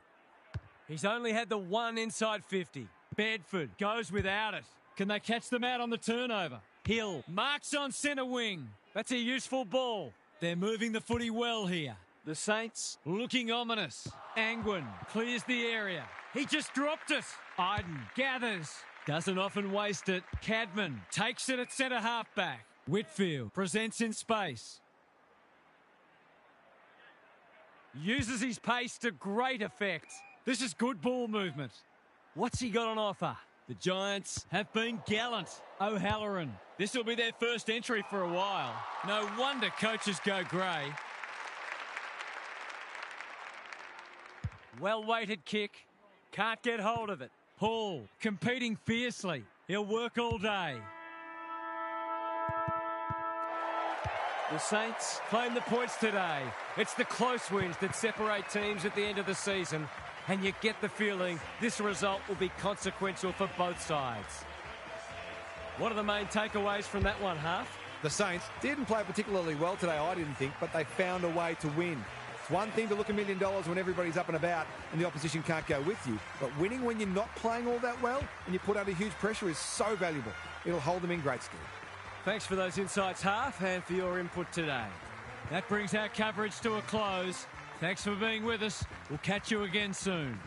He's only had the one inside 50. Bedford goes without it. Can they catch them out on the turnover? Hill marks on centre wing. That's a useful ball. They're moving the footy well here. The Saints looking ominous. Angwin clears the area. He just dropped it. Iden gathers. Doesn't often waste it. Cadman takes it at centre halfback. Whitfield presents in space. Uses his pace to great effect. This is good ball movement. What's he got on offer? The Giants have been gallant. O'Halloran. This will be their first entry for a while. No wonder coaches go grey. Well-weighted kick. Can't get hold of it. Hall competing fiercely. He'll work all day. The Saints claim the points today. It's the close wins that separate teams at the end of the season, and you get the feeling this result will be consequential for both sides. What are the main takeaways from that one, Half? The Saints didn't play particularly well today, I didn't think, but they found a way to win. It's one thing to look $1 million when everybody's up and about and the opposition can't go with you, but winning when you're not playing all that well and you put under huge pressure is so valuable. It'll hold them in great stead. Thanks for those insights, Half, and for your input today. That brings our coverage to a close. Thanks for being with us. We'll catch you again soon.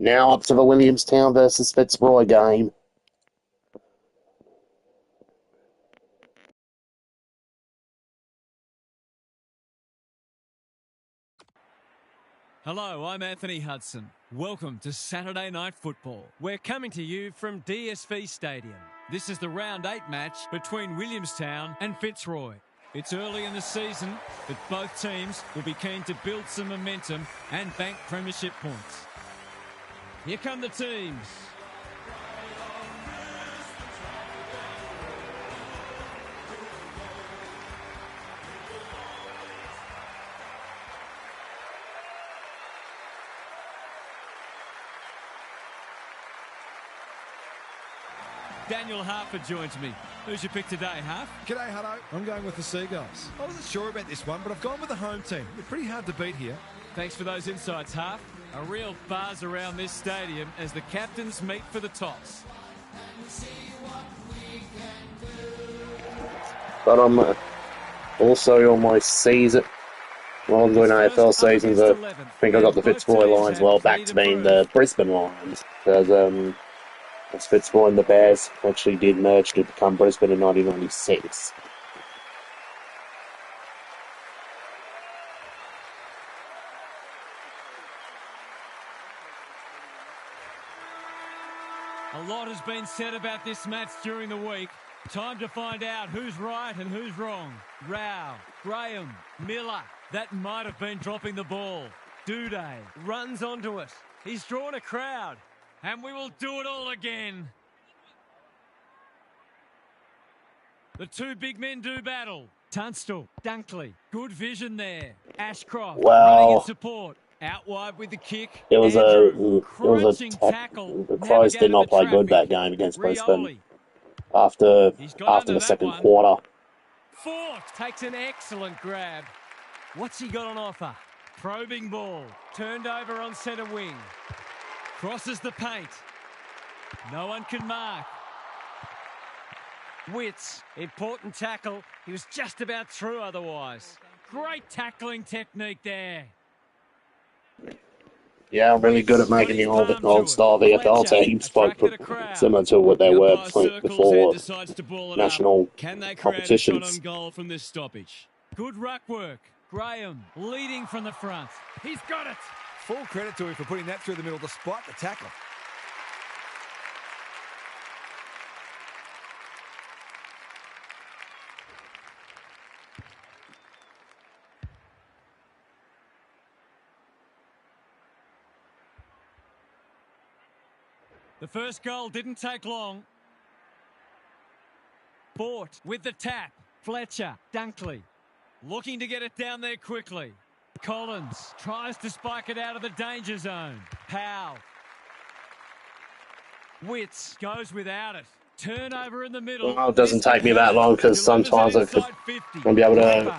Now up to the Williamstown versus Fitzroy game. Hello, I'm Anthony Hudson. Welcome to Saturday Night Football. We're coming to you from DSV Stadium. This is the round 8 match between Williamstown and Fitzroy. It's early in the season, but both teams will be keen to build some momentum and bank premiership points. Here come the teams. Daniel Harford joins me. Who's your pick today, Harf? G'day, Hutto. I'm going with the Seagulls. I wasn't sure about this one, but I've gone with the home team. They're pretty hard to beat here. Thanks for those insights, Harf. A real buzz around this stadium as the captains meet for the toss. But I'm also on my season. Well, I'm doing AFL seasons. I think I got the Fitzroy Lions well back to being the Brisbane Lions. Because as Fitzroy and the Bears actually did merge to become Brisbane in 1996. A lot has been said about this match during the week. Time to find out who's right and who's wrong. Rao, Graham, Miller. That might have been dropping the ball. Duday runs onto it. He's drawn a crowd. And we will do it all again. The two big men do battle. Tunstall, Dunkley, good vision there. Ashcroft running in support. Out wide with the kick. It was Andrew, a tackle. The Crows did not play good that game against Brisbane after the second quarter. Fort takes an excellent grab. What's he got on offer? Probing ball. Turned over on centre wing. Crosses the paint. No one can mark. Witts, important tackle. He was just about through otherwise. Great tackling technique there. Yeah, I'm really good at making the old-style VFL teams, like similar to what they were before national competitions. On goal from this stoppage. Good ruck work. Graham leading from the front. He's got it. Full credit to him for putting that through the middle despite the tackle. The first goal didn't take long. Bort with the tap. Fletcher, Dunkley, looking to get it down there quickly. Collins tries to spike it out of the danger zone. Powell. Witts goes without it. Turnover in the middle. Well, it doesn't take me that long because sometimes I could be able to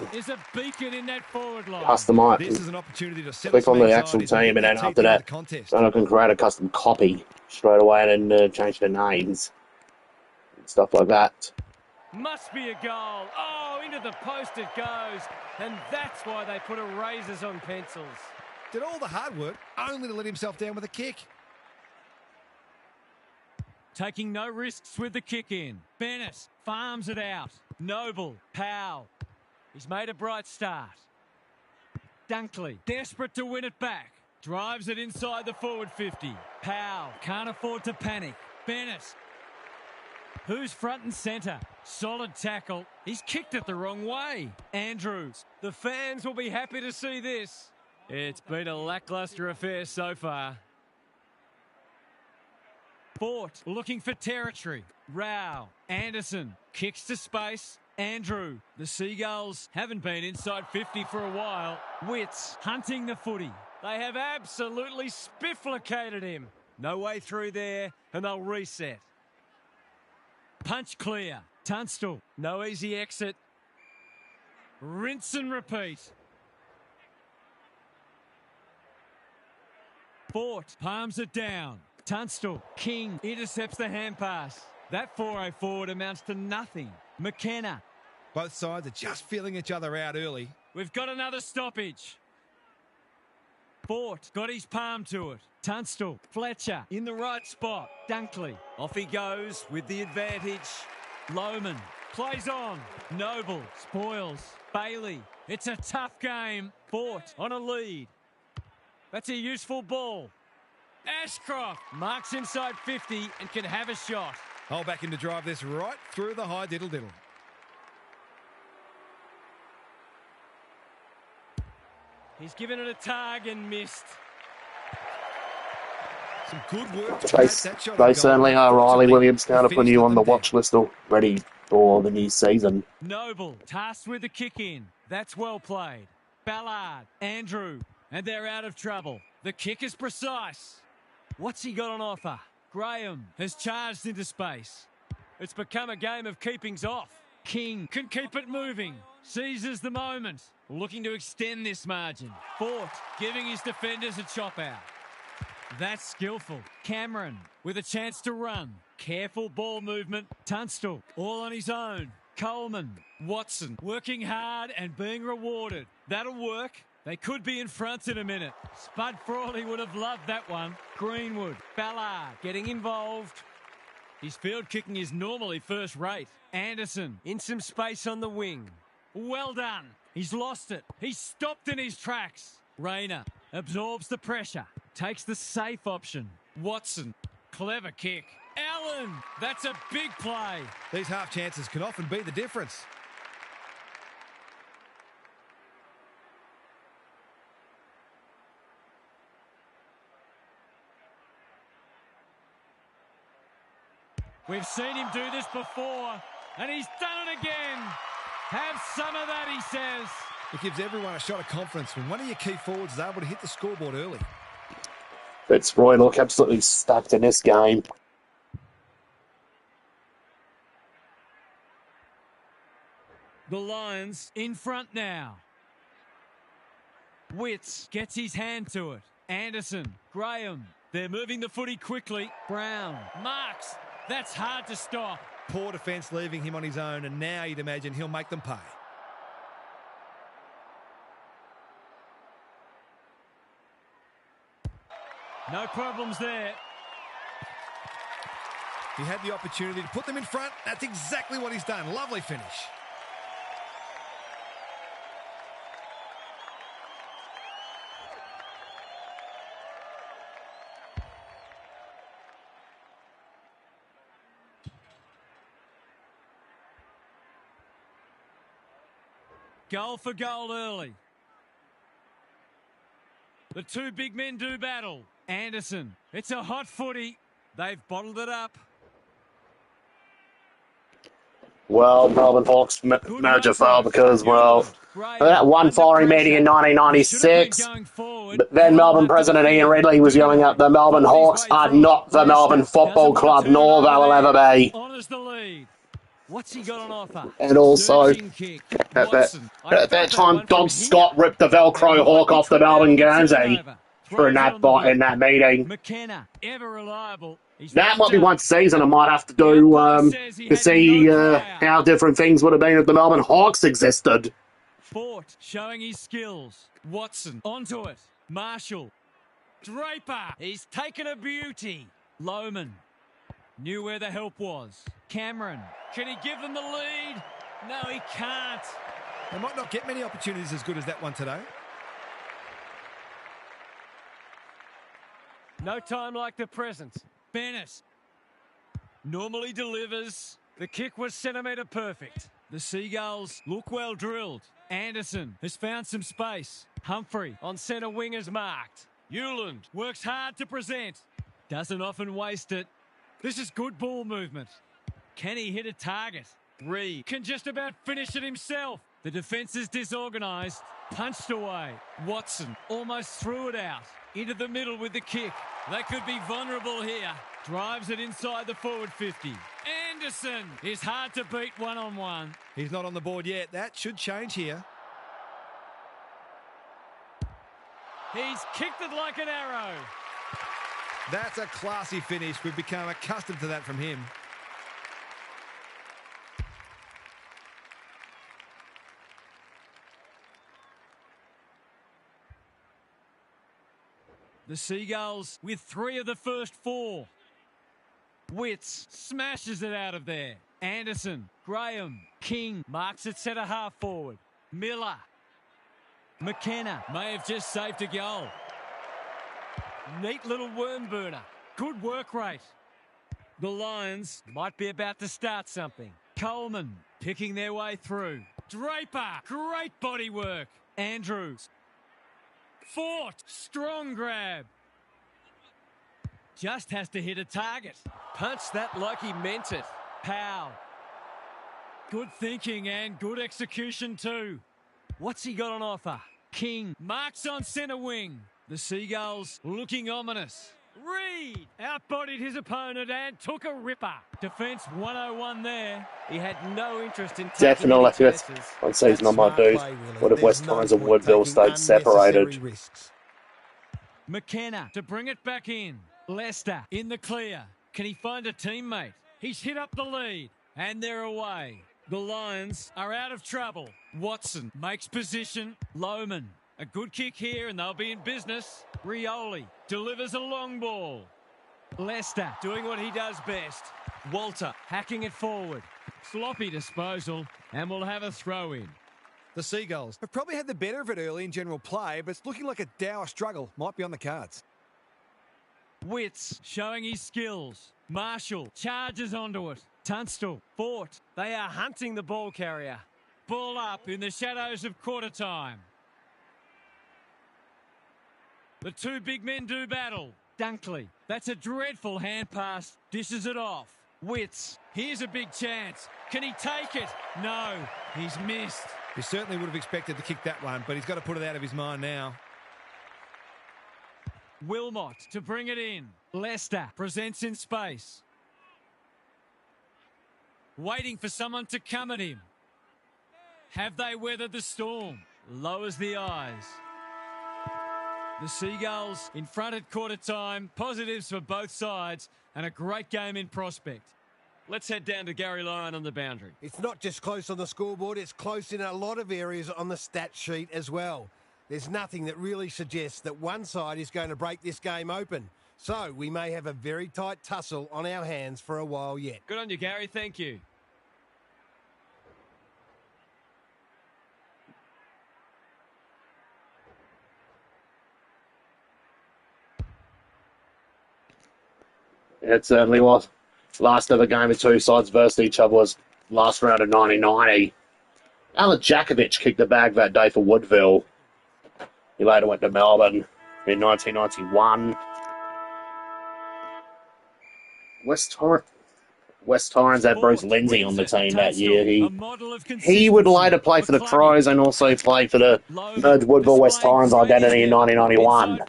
customize, click on the actual team, and then after that, then I can create a custom copy straight away and then change the names and stuff like that. Must be a goal. Oh, into the post it goes. And that's why they put erasers on pencils. Did all the hard work only to let himself down with a kick. Taking no risks with the kick in. Bennett farms it out. Noble, Powell. He's made a bright start. Dunkley, desperate to win it back. Drives it inside the forward 50. Powell can't afford to panic. Bennett. Who's front and centre? Solid tackle. He's kicked it the wrong way. Andrews. The fans will be happy to see this. It's been a lacklustre affair so far. Fort looking for territory. Rao. Anderson kicks to space. Andrew. The Seagulls haven't been inside 50 for a while. Witts hunting the footy. They have absolutely spifflicated him. No way through there, and they'll reset. Punch clear. Tunstall. No easy exit. Rinse and repeat. Fort palms it down. Tunstall. King intercepts the hand pass. That 4-0 forward amounts to nothing. McKenna. Both sides are just feeling each other out early. We've got another stoppage. Fort got his palm to it. Tunstall, Fletcher in the right spot. Dunkley, off he goes with the advantage. Lohman plays on. Noble spoils. Bailey, it's a tough game. Fort on a lead. That's a useful ball. Ashcroft marks inside 50 and can have a shot. Hold back in to drive this right through the high diddle-diddle. He's given it a tug and missed. Some good work. They certainly are, Riley. Williamstown are putting you on the watch list already for the new season. Noble tasked with the kick in. That's well played. Ballard, Andrew, and they're out of trouble. The kick is precise. What's he got on offer? Graham has charged into space. It's become a game of keepings off. King can keep it moving. Seizes the moment. Looking to extend this margin. Fort giving his defenders a chop out. That's skillful. Cameron with a chance to run. Careful ball movement. Tunstall all on his own. Coleman. Watson working hard and being rewarded. That'll work. They could be in front in a minute. Spud Frawley would have loved that one. Greenwood. Ballard getting involved. His field kicking is normally first rate. Anderson in some space on the wing. Well done. He's lost it. He's stopped in his tracks. Rayner absorbs the pressure. Takes the safe option. Watson. Clever kick. Allen. That's a big play. These half chances can often be the difference. We've seen him do this before, and he's done it again. Have some of that, he says. It gives everyone a shot of confidence when one of your key forwards is able to hit the scoreboard early. Fitzroy look absolutely stuck in this game. The Lions in front now. Witts gets his hand to it. Anderson, Graham. They're moving the footy quickly. Brown marks. That's hard to stop. Poor defence leaving him on his own, and now you'd imagine he'll make them pay. No problems there. He had the opportunity to put them in front. That's exactly what he's done. Lovely finish. Goal for goal early. The two big men do battle. Anderson, it's a hot footy. They've bottled it up. Well, Melbourne Hawks merger failed because, well, that one following meeting in 1996, but then Melbourne President Ian Ridley was yelling out, the Melbourne Hawks are not the Melbourne Football Club, nor they will ever be. What's he got on offer? And also, at that time, Don Scott ripped the Velcro Hawk off the Melbourne Guernsey in that meeting. McKenna, ever reliable. That might be one season I might have to do to see how different things would have been if the Melbourne Hawks existed. Fort showing his skills. Watson onto it. Marshall. Draper. He's taken a beauty. Lohman knew where the help was. Cameron. Can he give them the lead? No, he can't. They might not get many opportunities as good as that one today. No time like the present. Bennett normally delivers. The kick was centimetre perfect. The Seagulls look well drilled. Anderson has found some space. Humphrey on centre wing is marked. Hewland works hard to present. Doesn't often waste it. This is good ball movement. Can he hit a target? Reed can just about finish it himself. The defence is disorganised. Punched away. Watson almost threw it out. Into the middle with the kick. They could be vulnerable here. Drives it inside the forward 50. Anderson is hard to beat one-on-one. He's not on the board yet. That should change here. He's kicked it like an arrow. That's a classy finish. We've become accustomed to that from him. The Seagulls with 3 of the first 4. Witts smashes it out of there. Anderson, Graham, King marks it centre half forward. Miller. McKenna may have just saved a goal. Neat little worm burner. Good work rate. The Lions might be about to start something. Coleman picking their way through. Draper, great body work. Andrews. Fort, strong grab. Just has to hit a target. Punched that like he meant it. Powell. Good thinking and good execution too. What's he got on offer? King marks on centre wing. The Seagulls looking ominous. Reed outbodied his opponent and took a ripper. Defence 101 there. He had no interest in taking Definitely, any that's one season I might do. What if West Torrens and Woodville stayed separated? McKenna to bring it back in. Lester in the clear. Can he find a teammate? He's hit up the lead and they're away. The Lions are out of trouble. Watson makes position. Lohman, a good kick here and they'll be in business. Rioli delivers a long ball. Lester doing what he does best. Walter hacking it forward. Sloppy disposal and we'll have a throw in. The Seagulls have probably had the better of it early in general play, but it's looking like a dour struggle might be on the cards. Witts showing his skills. Marshall charges onto it. Tunstall, Fort. They are hunting the ball carrier. Ball up in the shadows of quarter time. The 2 big men do battle. Dunkley, that's a dreadful hand pass. Dishes it off. Witts, here's a big chance. Can he take it? No, he's missed. He certainly would have expected to kick that one, but he's got to put it out of his mind now. Wilmot to bring it in. Lester presents in space. Waiting for someone to come at him. Have they weathered the storm? Lowers the eyes. The Seagulls in front at quarter time. Positives for both sides and a great game in prospect. Let's head down to Gary Lyon on the boundary. It's not just close on the scoreboard, it's close in a lot of areas on the stat sheet as well. There's nothing that really suggests that one side is going to break this game open. So we may have a very tight tussle on our hands for a while yet. Good on you, Gary. Thank you. It certainly was. Last ever game of 2 sides versus each other was last round of 1990. Alan Jakovic kicked the bag that day for Woodville. He later went to Melbourne in 1991. West Torrens had Bruce Lindsay on the team that year. He would later play for the Crows and also play for the merged Woodville West Torrens identity in 1991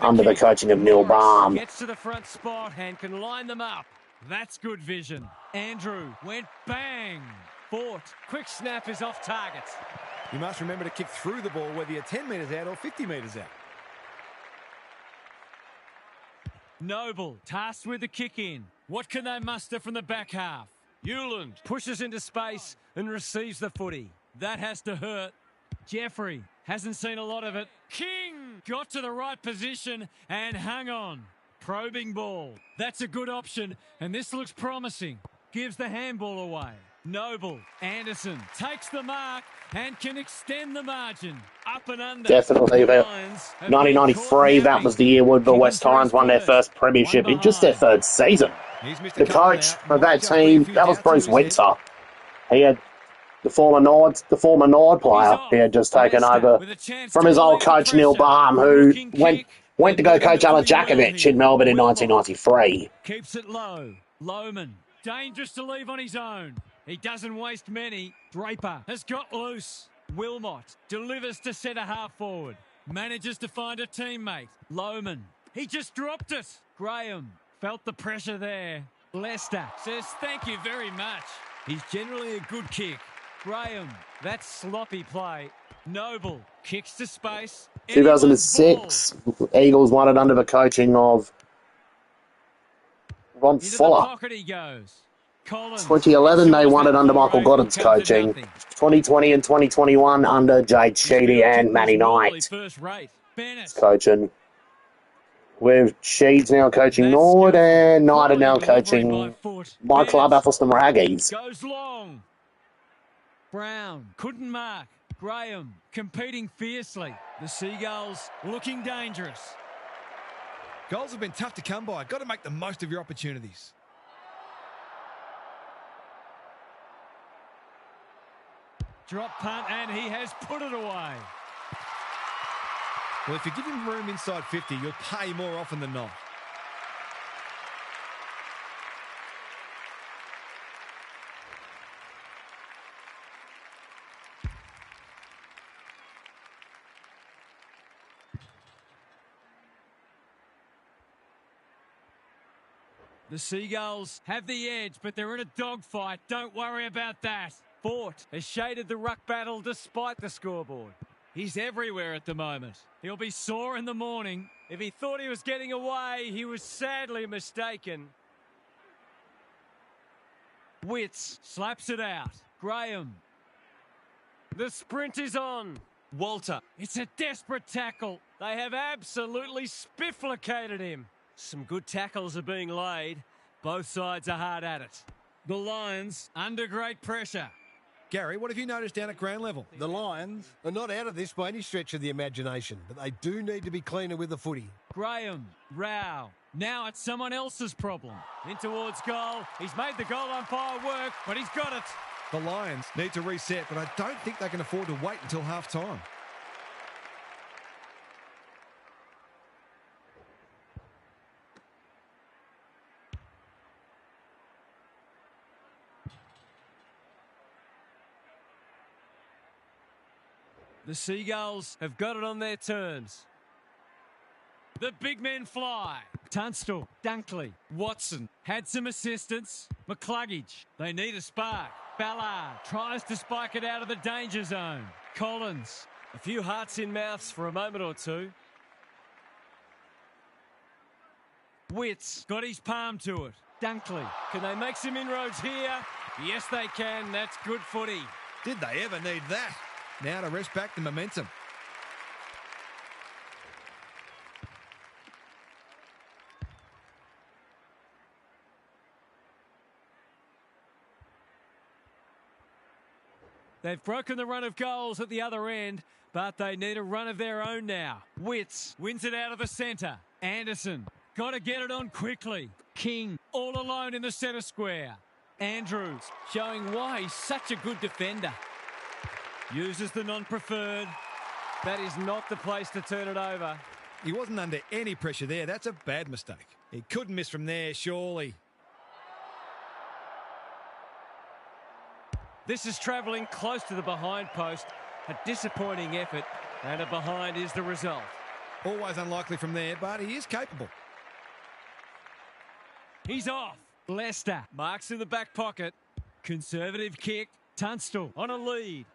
under the coaching of Neil Baum. Gets to the front spot and can line them up. That's good vision. Andrew went bang. Fort, quick snap is off target. You must remember to kick through the ball whether you're 10 metres out or 50 metres out. Noble tasked with the kick in. What can they muster from the back half? Hewland pushes into space and receives the footy. That has to hurt. Jeffrey hasn't seen a lot of it. King got to the right position and hung on. Probing ball. That's a good option, and this looks promising. Gives the handball away. Noble. Anderson takes the mark and can extend the margin. Up and under. Definitely. 1993, that was the year Woodville West Torrens won their first premiership in just their 3rd season. The coach of that team, that was Bruce Winter. He had the former Nord player. He had just taken over from his old coach Neil Baum, who went to go coach Alan Jakovic in Melbourne in 1993. Keeps it low. Lohman, dangerous to leave on his own. He doesn't waste many. Draper has got loose. Wilmot delivers to centre half forward. Manages to find a teammate. Lohman, he just dropped it. Graham felt the pressure there. Lester says thank you very much. He's generally a good kick. Graham, that's sloppy play. Noble kicks to space. 2006, Eagles won it under the coaching of Ron Fuller. Pocket he goes. 2011, they won it under Michael Godden's coaching. 2020 and 2021 under Jade Sheedy and Manny Knight coaching. with Sheeds now coaching Nord and Knight are now coaching my club, Athelston Raggies. Goes long. Brown couldn't mark. Graham competing fiercely. The Seagulls looking dangerous. Goals have been tough to come by. Got to make the most of your opportunities. Drop punt, and he has put it away. Well, if you give him room inside 50, you'll pay more often than not. The Seagulls have the edge, but they're in a dogfight. Don't worry about that. Fort has shaded the ruck battle despite the scoreboard. He's everywhere at the moment. He'll be sore in the morning. If he thought he was getting away, he was sadly mistaken. Witts slaps it out. Graham. The sprint is on. Walter. It's a desperate tackle. They have absolutely spifflicated him. Some good tackles are being laid. Both sides are hard at it. The Lions under great pressure. Gary, what have you noticed down at ground level? The Lions are not out of this by any stretch of the imagination, but they do need to be cleaner with the footy. Graham, Rao. Now it's someone else's problem. In towards goal. He's made the goal umpire work, but he's got it. The Lions need to reset, but I don't think they can afford to wait until half-time. The Seagulls have got it on their terms. The big men fly. Tunstall, Dunkley, Watson had some assistance. McCluggage, they need a spark. Ballard tries to spike it out of the danger zone. Collins, a few hearts in mouths for a moment or two. Witts got his palm to it. Dunkley, can they make some inroads here? Yes, they can. That's good footy. Did they ever need that? Now to rest back the momentum. They've broken the run of goals at the other end, but they need a run of their own now. Witts wins it out of the centre. Anderson, got to get it on quickly. King, all alone in the centre square. Andrews, showing why he's such a good defender. Uses the non-preferred. That is not the place to turn it over. He wasn't under any pressure there. That's a bad mistake. He couldn't miss from there, surely. This is travelling close to the behind post. A disappointing effort, and a behind is the result. Always unlikely from there, but he is capable. He's off. Leicester marks in the back pocket. Conservative kick. Tunstall on a lead.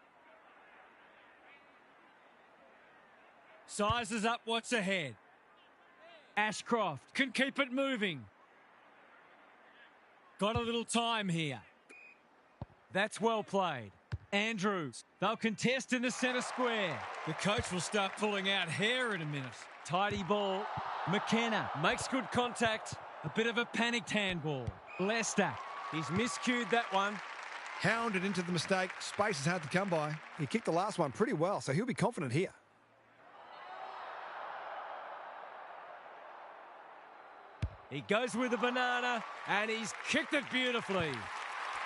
Sizes up what's ahead. Ashcroft can keep it moving. Got a little time here. That's well played. Andrews, they'll contest in the centre square. The coach will start pulling out hair in a minute. Tidy ball. McKenna makes good contact. A bit of a panicked handball. Leicester, he's miscued that one. Hounded into the mistake. Space is hard to come by. He kicked the last one pretty well, so he'll be confident here. He goes with the banana, and he's kicked it beautifully.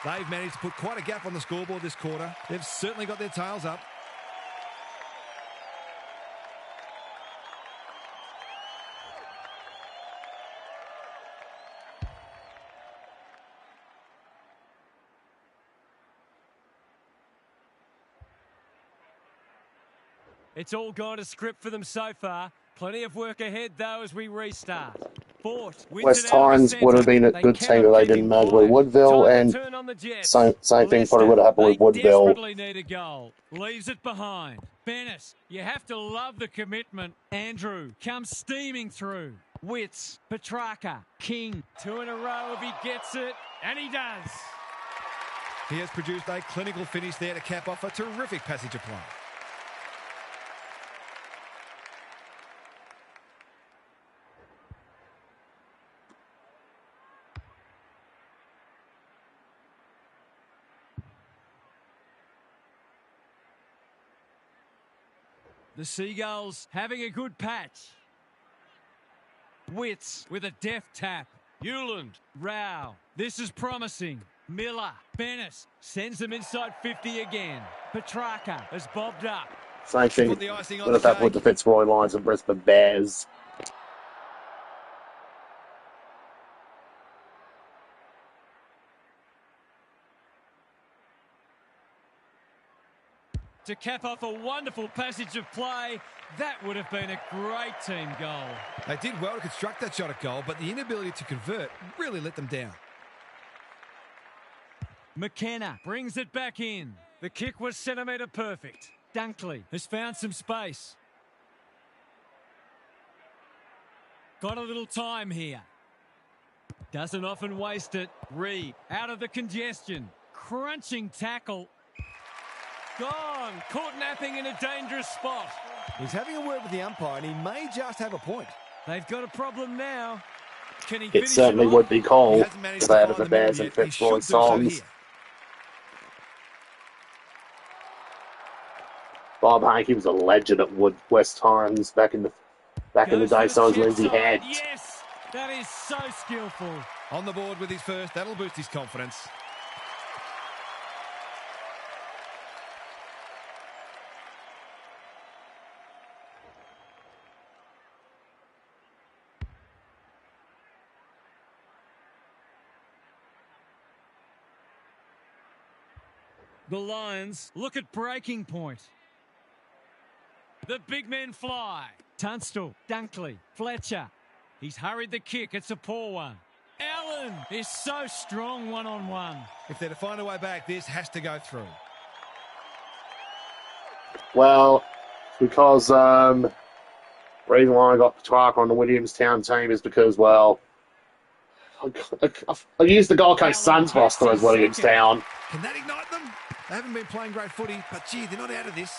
They've managed to put quite a gap on the scoreboard this quarter. They've certainly got their tails up. It's all gone to script for them so far. Plenty of work ahead, though, as we restart. West Torrens would have been a good team if they didn't merge with Woodville, and same thing probably would have happened with Woodville. Desperately need a goal. Leaves it behind. Bennis, you have to love the commitment. Andrew comes steaming through. Witts, Petrarca, King. 2 in a row if he gets it, and he does. He has produced a clinical finish there to cap off a terrific passage of play. The Seagulls having a good patch. Witts with a deft tap. Hewland, Rao. This is promising. Miller, Bennis sends them inside 50 again. Petrarca has bobbed up. Same thing would have happened with the Fitzroy Lions and Brisbane Bears. To cap off a wonderful passage of play, that would have been a great team goal. They did well to construct that shot at goal, but the inability to convert really let them down. McKenna brings it back in. The kick was centimetre perfect. Dunkley has found some space. Got a little time here. Doesn't often waste it. Reed out of the congestion. Crunching tackle. Gone. Caught napping in a dangerous spot. He's having a word with the umpire, and he may just have a point. They've got a problem now. Can he It certainly would be called if they had the Bears and Fitzroy songs. Bob Hankey was a legend at West Times back in the day, so was Lindsay Head. Yes, that is so skillful. On the board with his first, that'll boost his confidence. The Lions look at breaking point. The big men fly. Tunstall, Dunkley, Fletcher. He's hurried the kick. It's a poor one. Allen is so strong one-on-one. If they're to find a way back, this has to go through. Well, because the reason why I got Petrarca on the Williamstown team is because, well, I used the Gold Coast Suns roster as Williamstown. Can that ignite them? They haven't been playing great footy, but gee, they're not out of this.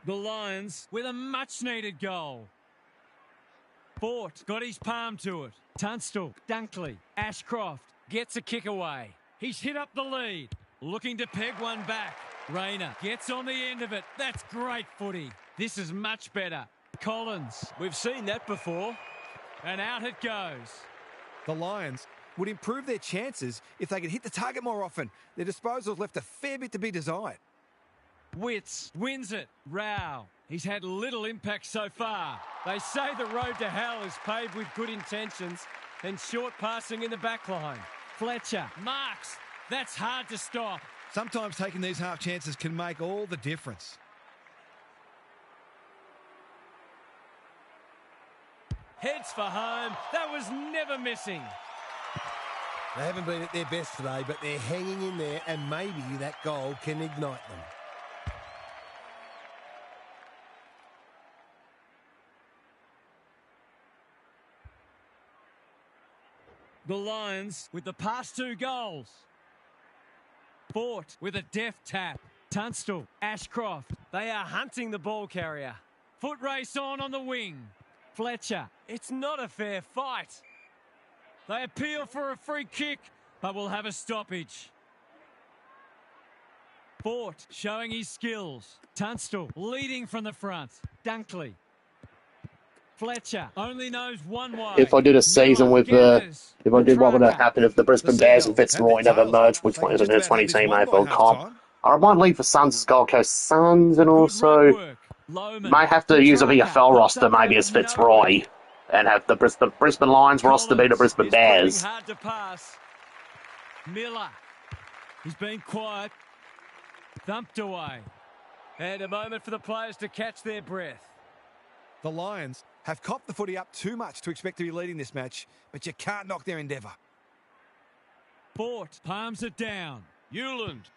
The Lions with a much-needed goal. Fort got his palm to it. Tunstall, Dunkley, Ashcroft gets a kick away. He's hit up the lead. Looking to peg one back. Rayner gets on the end of it. That's great footy. This is much better. Collins, we've seen that before. And out it goes. The Lions would improve their chances if they could hit the target more often. Their disposals left a fair bit to be desired. Witts wins it. Rao. He's had little impact so far. They say the road to hell is paved with good intentions and short passing in the back line. Fletcher marks. That's hard to stop. Sometimes taking these half chances can make all the difference. Heads for home. That was never missing. They haven't been at their best today, but they're hanging in there, and maybe that goal can ignite them. The Lions with the past two goals. Fort with a deft tap. Tunstall, Ashcroft. They are hunting the ball carrier. Foot race on the wing. Fletcher. It's not a fair fight. They appeal for a free kick, but will have a stoppage. Fort showing his skills. Tunstall leading from the front. Dunkley. Fletcher only knows one way. If I did a season with if I did what would have happened if the Brisbane Bears and Fitzroy never merged, which was in a 20-team AFL comp, I might leave for Suns as Gold Coast Suns, and also might have to use a VFL roster maybe as Fitzroy, and have the Brisbane Lions roster be the Brisbane Bears. Hard to pass. Miller, he's been quiet, thumped away, and a moment for the players to catch their breath. The Lions have copped the footy up too much to expect to be leading this match, but you can't knock their endeavour. Fort palms it down. Hewland.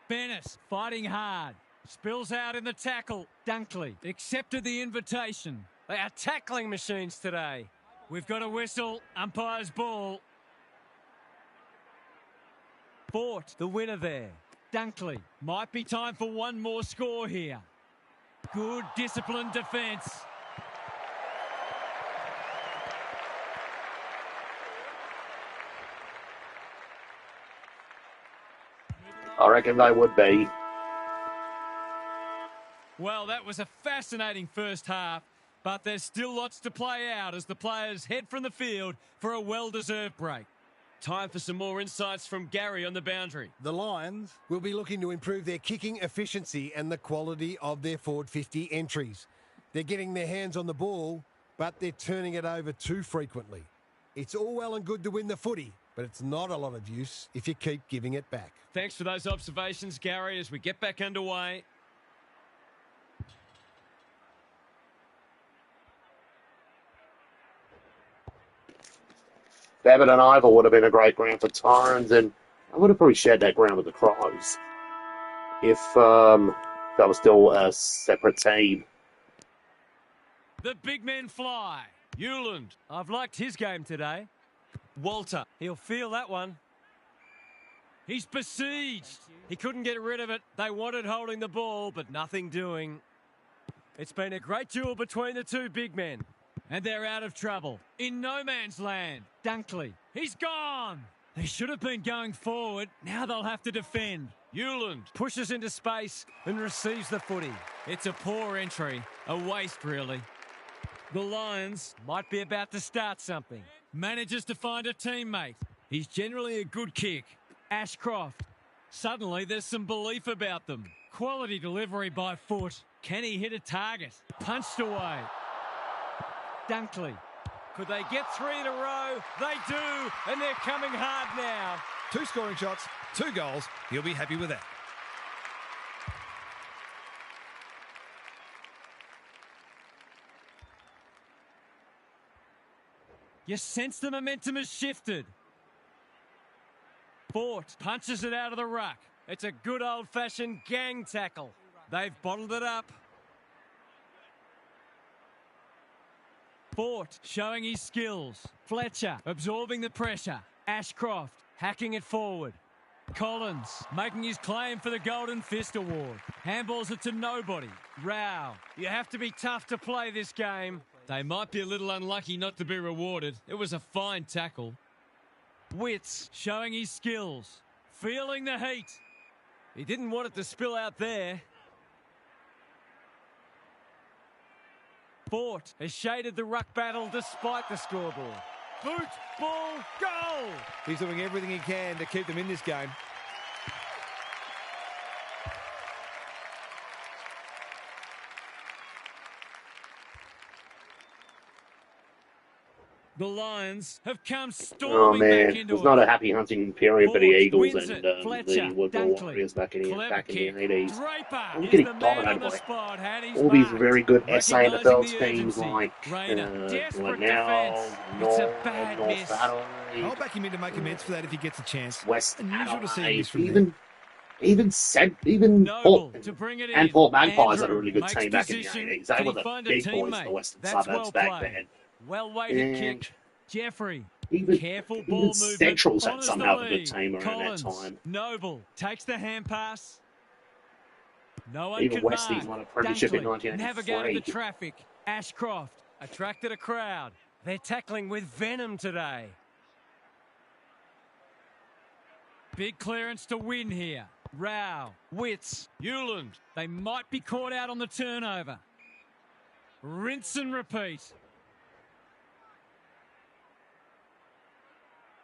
Bennis fighting hard. Spills out in the tackle. Dunkley accepted the invitation. They are tackling machines today. We've got a whistle. Umpire's ball. Fort, the winner there. Dunkley. Might be time for one more score here. Good disciplined defence. I reckon they would be. Well, that was a fascinating first half, but there's still lots to play out as the players head from the field for a well-deserved break. Time for some more insights from Gary on the boundary. The Lions will be looking to improve their kicking efficiency and the quality of their forward 50 entries. They're getting their hands on the ball, but they're turning it over too frequently. It's all well and good to win the footy, but it's not a lot of use if you keep giving it back. Thanks for those observations, Gary, as we get back underway. Babbitt and Ivor would have been a great ground for Tyrants, and I would have probably shared that ground with the Crows if that was still a separate team. The big men fly. Hewland. I've liked his game today. Walter. He'll feel that one. He's besieged. He couldn't get rid of it. They wanted holding the ball, but nothing doing. It's been a great duel between the two big men. And they're out of trouble. In no man's land. Dunkley. He's gone. They should have been going forward. Now they'll have to defend. Hewland pushes into space and receives the footy. It's a poor entry. A waste, really. The Lions might be about to start something. Manages to find a teammate. He's generally a good kick. Ashcroft. Suddenly there's some belief about them. Quality delivery by foot. Can he hit a target? Punched away. Dunkley. Could they get 3 in a row? They do, and they're coming hard now. 2 scoring shots, 2 goals. He'll be happy with that. You sense the momentum has shifted. Fort punches it out of the ruck. It's a good old-fashioned gang tackle. They've bottled it up. Fort showing his skills. Fletcher absorbing the pressure. Ashcroft hacking it forward. Collins making his claim for the Golden Fist Award. Handballs it to nobody. Rao. You have to be tough to play this game. They might be a little unlucky not to be rewarded. It was a fine tackle. Witts showing his skills. Feeling the heat. He didn't want it to spill out there. Fort has shaded the ruck battle despite the scoreboard. Boot, ball, goal! He's doing everything he can to keep them in this game. The Lions have come storming back into it was not a happy hunting period for the Eagles and the Woodville Warriors back in the 80s. Draper We're getting dominated by all these very good SANFL teams like now, North Battle. I'll back him in to make amends for that if he gets a chance. West Unusual to see this from even Port and Port Magpies had a really good makes team back in the position. 80s. They Can were he the find a big boys in teammate? the Western That's suburbs well back played. then. Well-weighted kick. Jeffrey. Even, Careful ball movement. Central's had Honours some the hell of a good lead. team around Collins. that time. Noble takes the hand pass. No one Even can Westies mark. won a premiership in Dunkley 1983. navigated the traffic. Ashcroft attracted a crowd. They're tackling with venom today. Big clearance to win here. Rao, Witts, Hewland. They might be caught out on the turnover. Rinse and repeat.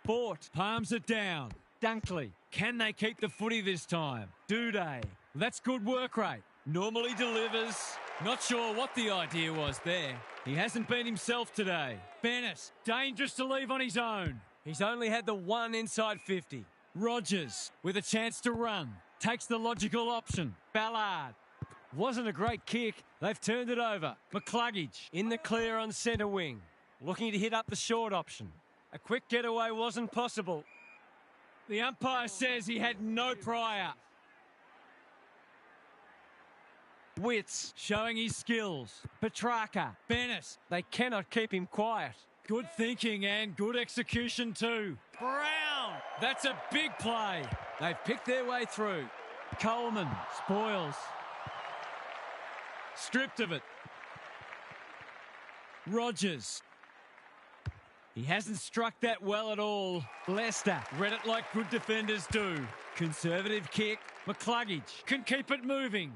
Fort palms it down. Dunkley. Can they keep the footy this time? Do they? That's good work rate. Normally delivers. Not sure what the idea was there. He hasn't been himself today. Bennett. Dangerous to leave on his own. He's only had the one inside 50. Rogers with a chance to run. Takes the logical option. Ballard. Wasn't a great kick. They've turned it over. McCluggage in the clear on centre wing. Looking to hit up the short option. A quick getaway wasn't possible. The umpire says he had no prior. Witts showing his skills. Petrarca. Bennett. They cannot keep him quiet. Good thinking and good execution too. Brown. That's a big play. They've picked their way through. Coleman spoils. Stripped of it. Rogers. He hasn't struck that well at all. Leicester read it like good defenders do. Conservative kick. McCluggage can keep it moving.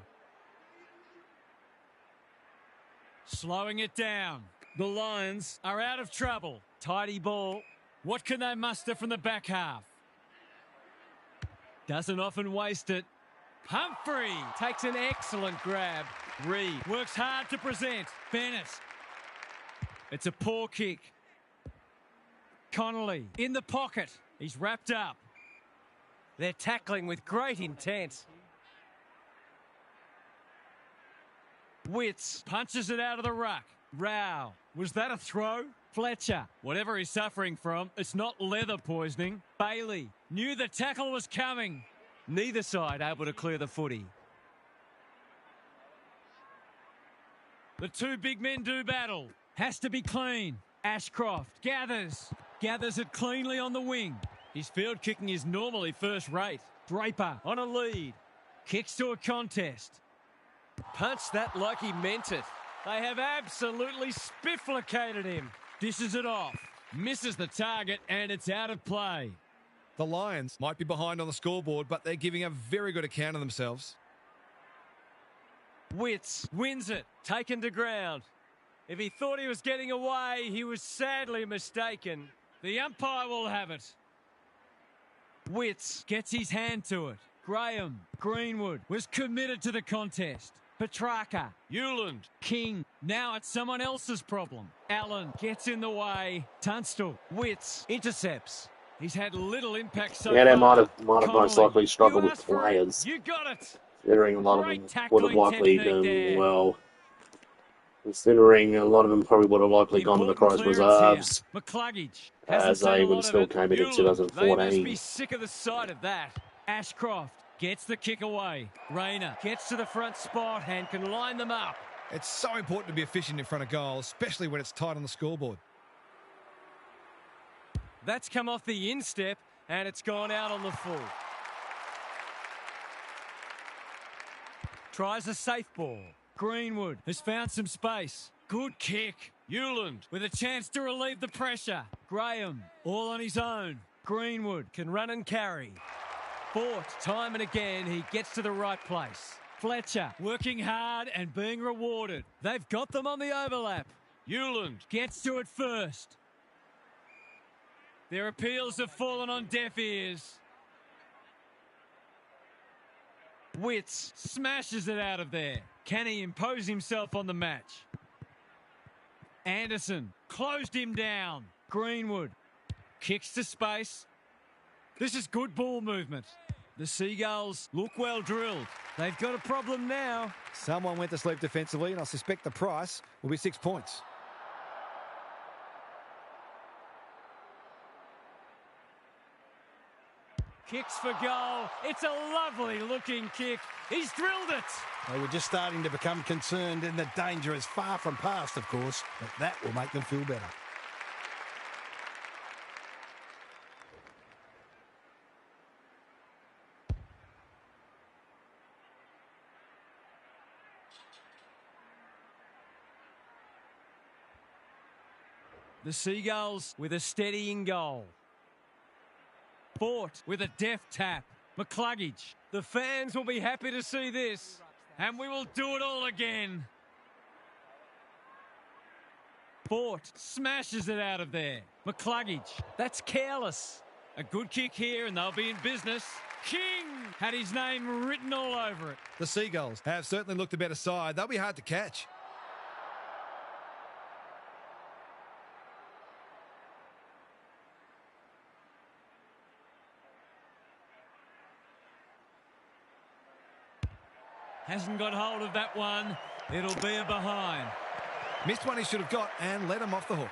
Slowing it down. The Lions are out of trouble. Tidy ball. What can they muster from the back half? Doesn't often waste it. Humphrey takes an excellent grab. Reed works hard to present. Bennett. It's a poor kick. Connolly in the pocket. He's wrapped up. They're tackling with great intent. Witts punches it out of the ruck. Rao. Was that a throw? Fletcher. Whatever he's suffering from, it's not leather poisoning. Bailey knew the tackle was coming. Neither side able to clear the footy. The two big men do battle. Has to be clean. Ashcroft gathers. Gathers it cleanly on the wing. His field kicking is normally first rate. Draper on a lead. Kicks to a contest. Punched that like he meant it. They have absolutely spifflicated him. Dishes it off. Misses the target and it's out of play. The Lions might be behind on the scoreboard, but they're giving a very good account of themselves. Witts wins it. Taken to ground. If he thought he was getting away, he was sadly mistaken. The umpire will have it. Witts gets his hand to it. Graham, Greenwood was committed to the contest. Petrarca, Euland, King. Now it's someone else's problem. Allen gets in the way. Tunstall, Witts intercepts. He's had little impact so Yeah, they far. might have most likely struggled with players. You got it. Considering a lot of them would have likely done well. Considering a lot of them probably would have likely gone to the Crows reserves. McCluggage as they would still came in 2014. They must be sick of the sight of that. Ashcroft gets the kick away. Rayner gets to the front spot and can line them up. It's so important to be efficient in front of goal, especially when it's tight on the scoreboard. That's come off the instep and it's gone out on the full. Tries a safe ball. Greenwood has found some space. Good kick. Euland with a chance to relieve the pressure. Graham all on his own. Greenwood can run and carry. Fort, time and again, he gets to the right place. Fletcher working hard and being rewarded. They've got them on the overlap. Euland gets to it first. Their appeals have fallen on deaf ears. Witts smashes it out of there. Can he impose himself on the match? Anderson closed him down. Greenwood kicks to space. This is good ball movement. The Seagulls look well drilled. They've got a problem now. Someone went to sleep defensively, and I suspect the price will be 6 points. Kicks for goal. It's a lovely looking kick. He's drilled it. They were just starting to become concerned, and the danger is far from past, of course, but that will make them feel better. The Seagulls with a steadying goal. Fort with a deft tap. McCluggage. The fans will be happy to see this. And we will do it all again. Fort smashes it out of there. McCluggage. That's careless. A good kick here and they'll be in business. King had his name written all over it. The Seagulls have certainly looked a better side. They'll be hard to catch. Hasn't got hold of that one. It'll be a behind. Missed one he should have got and let him off the hook.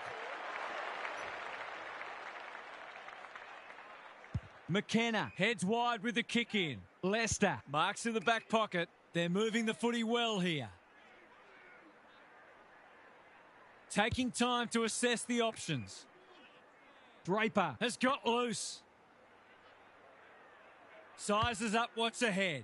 McKenna heads wide with the kick in. Leicester marks in the back pocket. They're moving the footy well here. Taking time to assess the options. Draper has got loose. Sizes up what's ahead.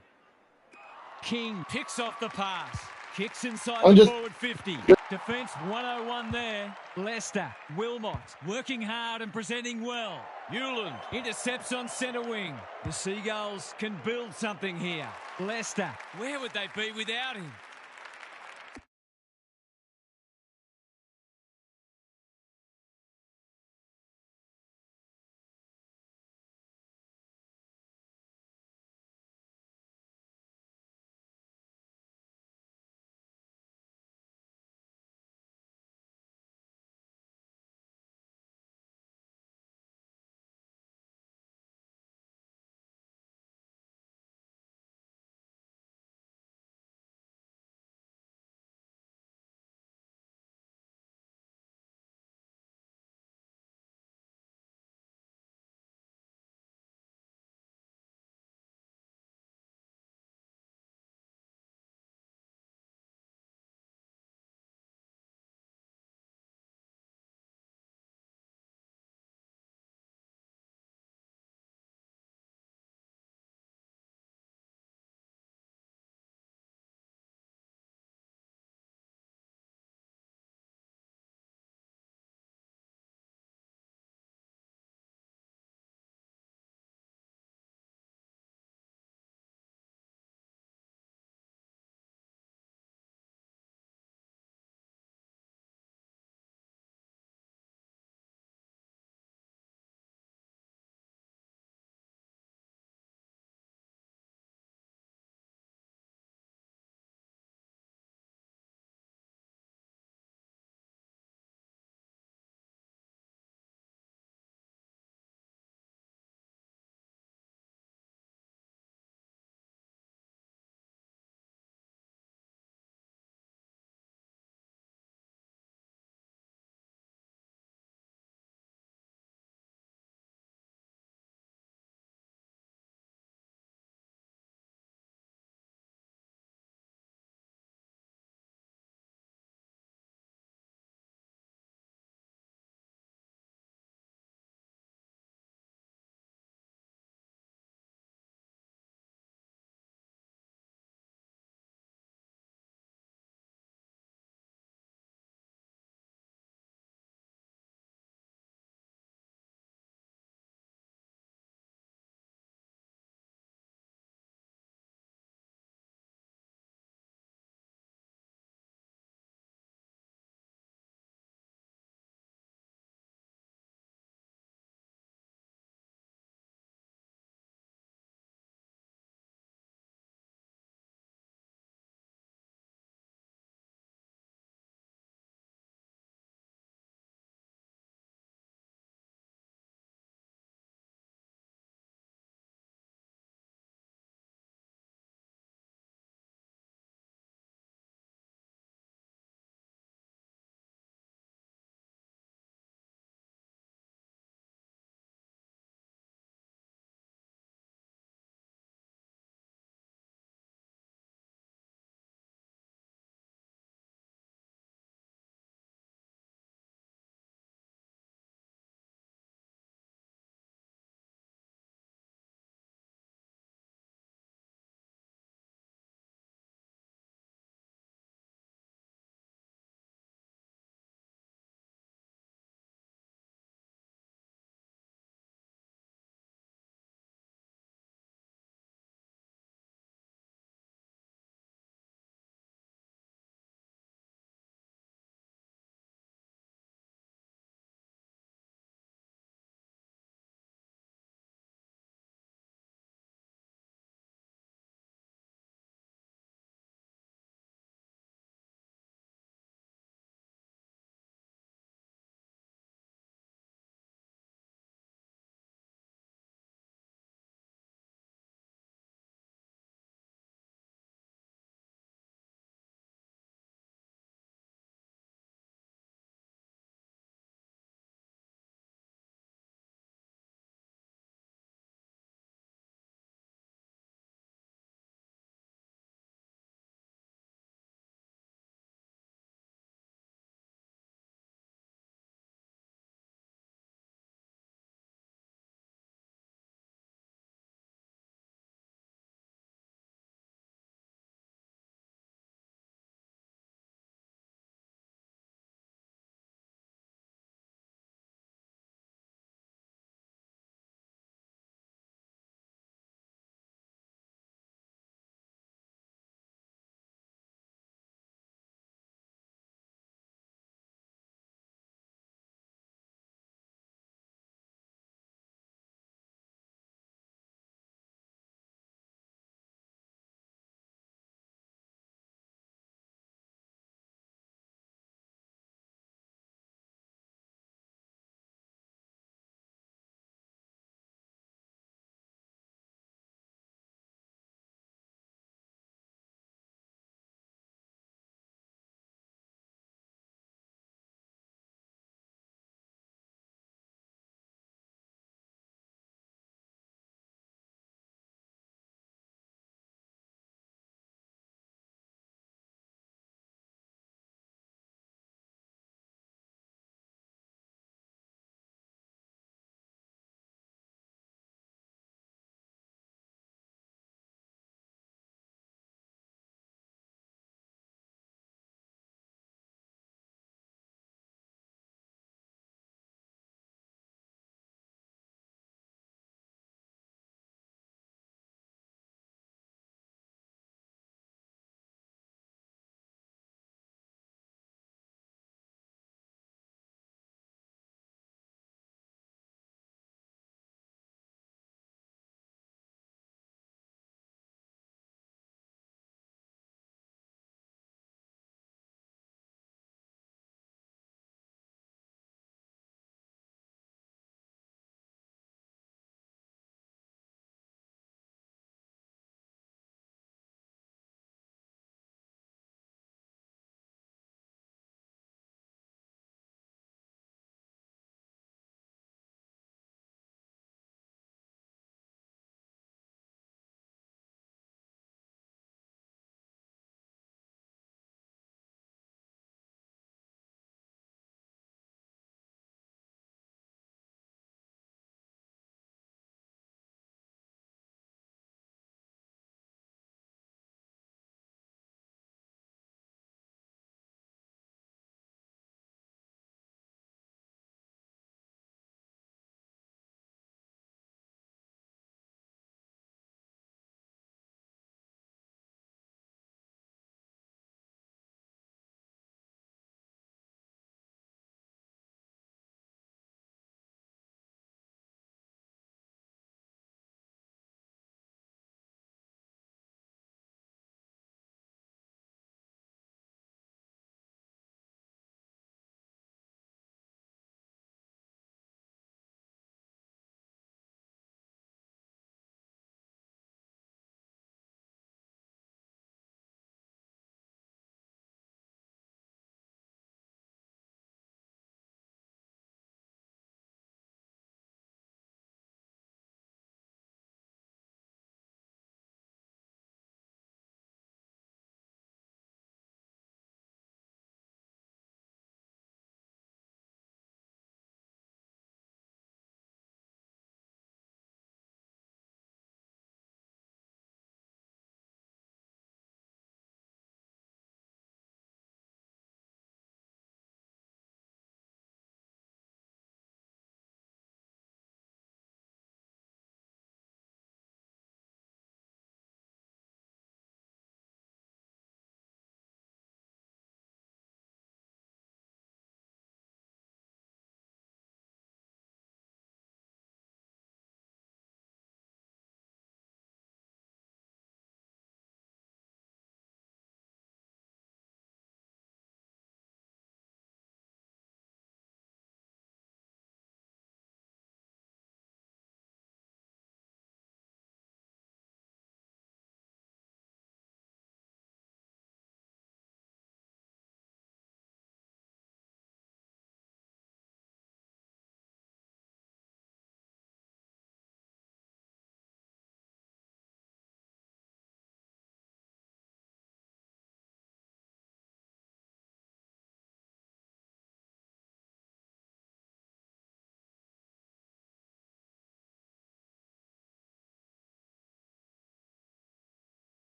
King picks off the pass. Kicks inside the forward 50. Defence 101 there. Leicester, Wilmot, working hard and presenting well. Newland intercepts on centre wing. The Seagulls can build something here. Leicester, where would they be without him?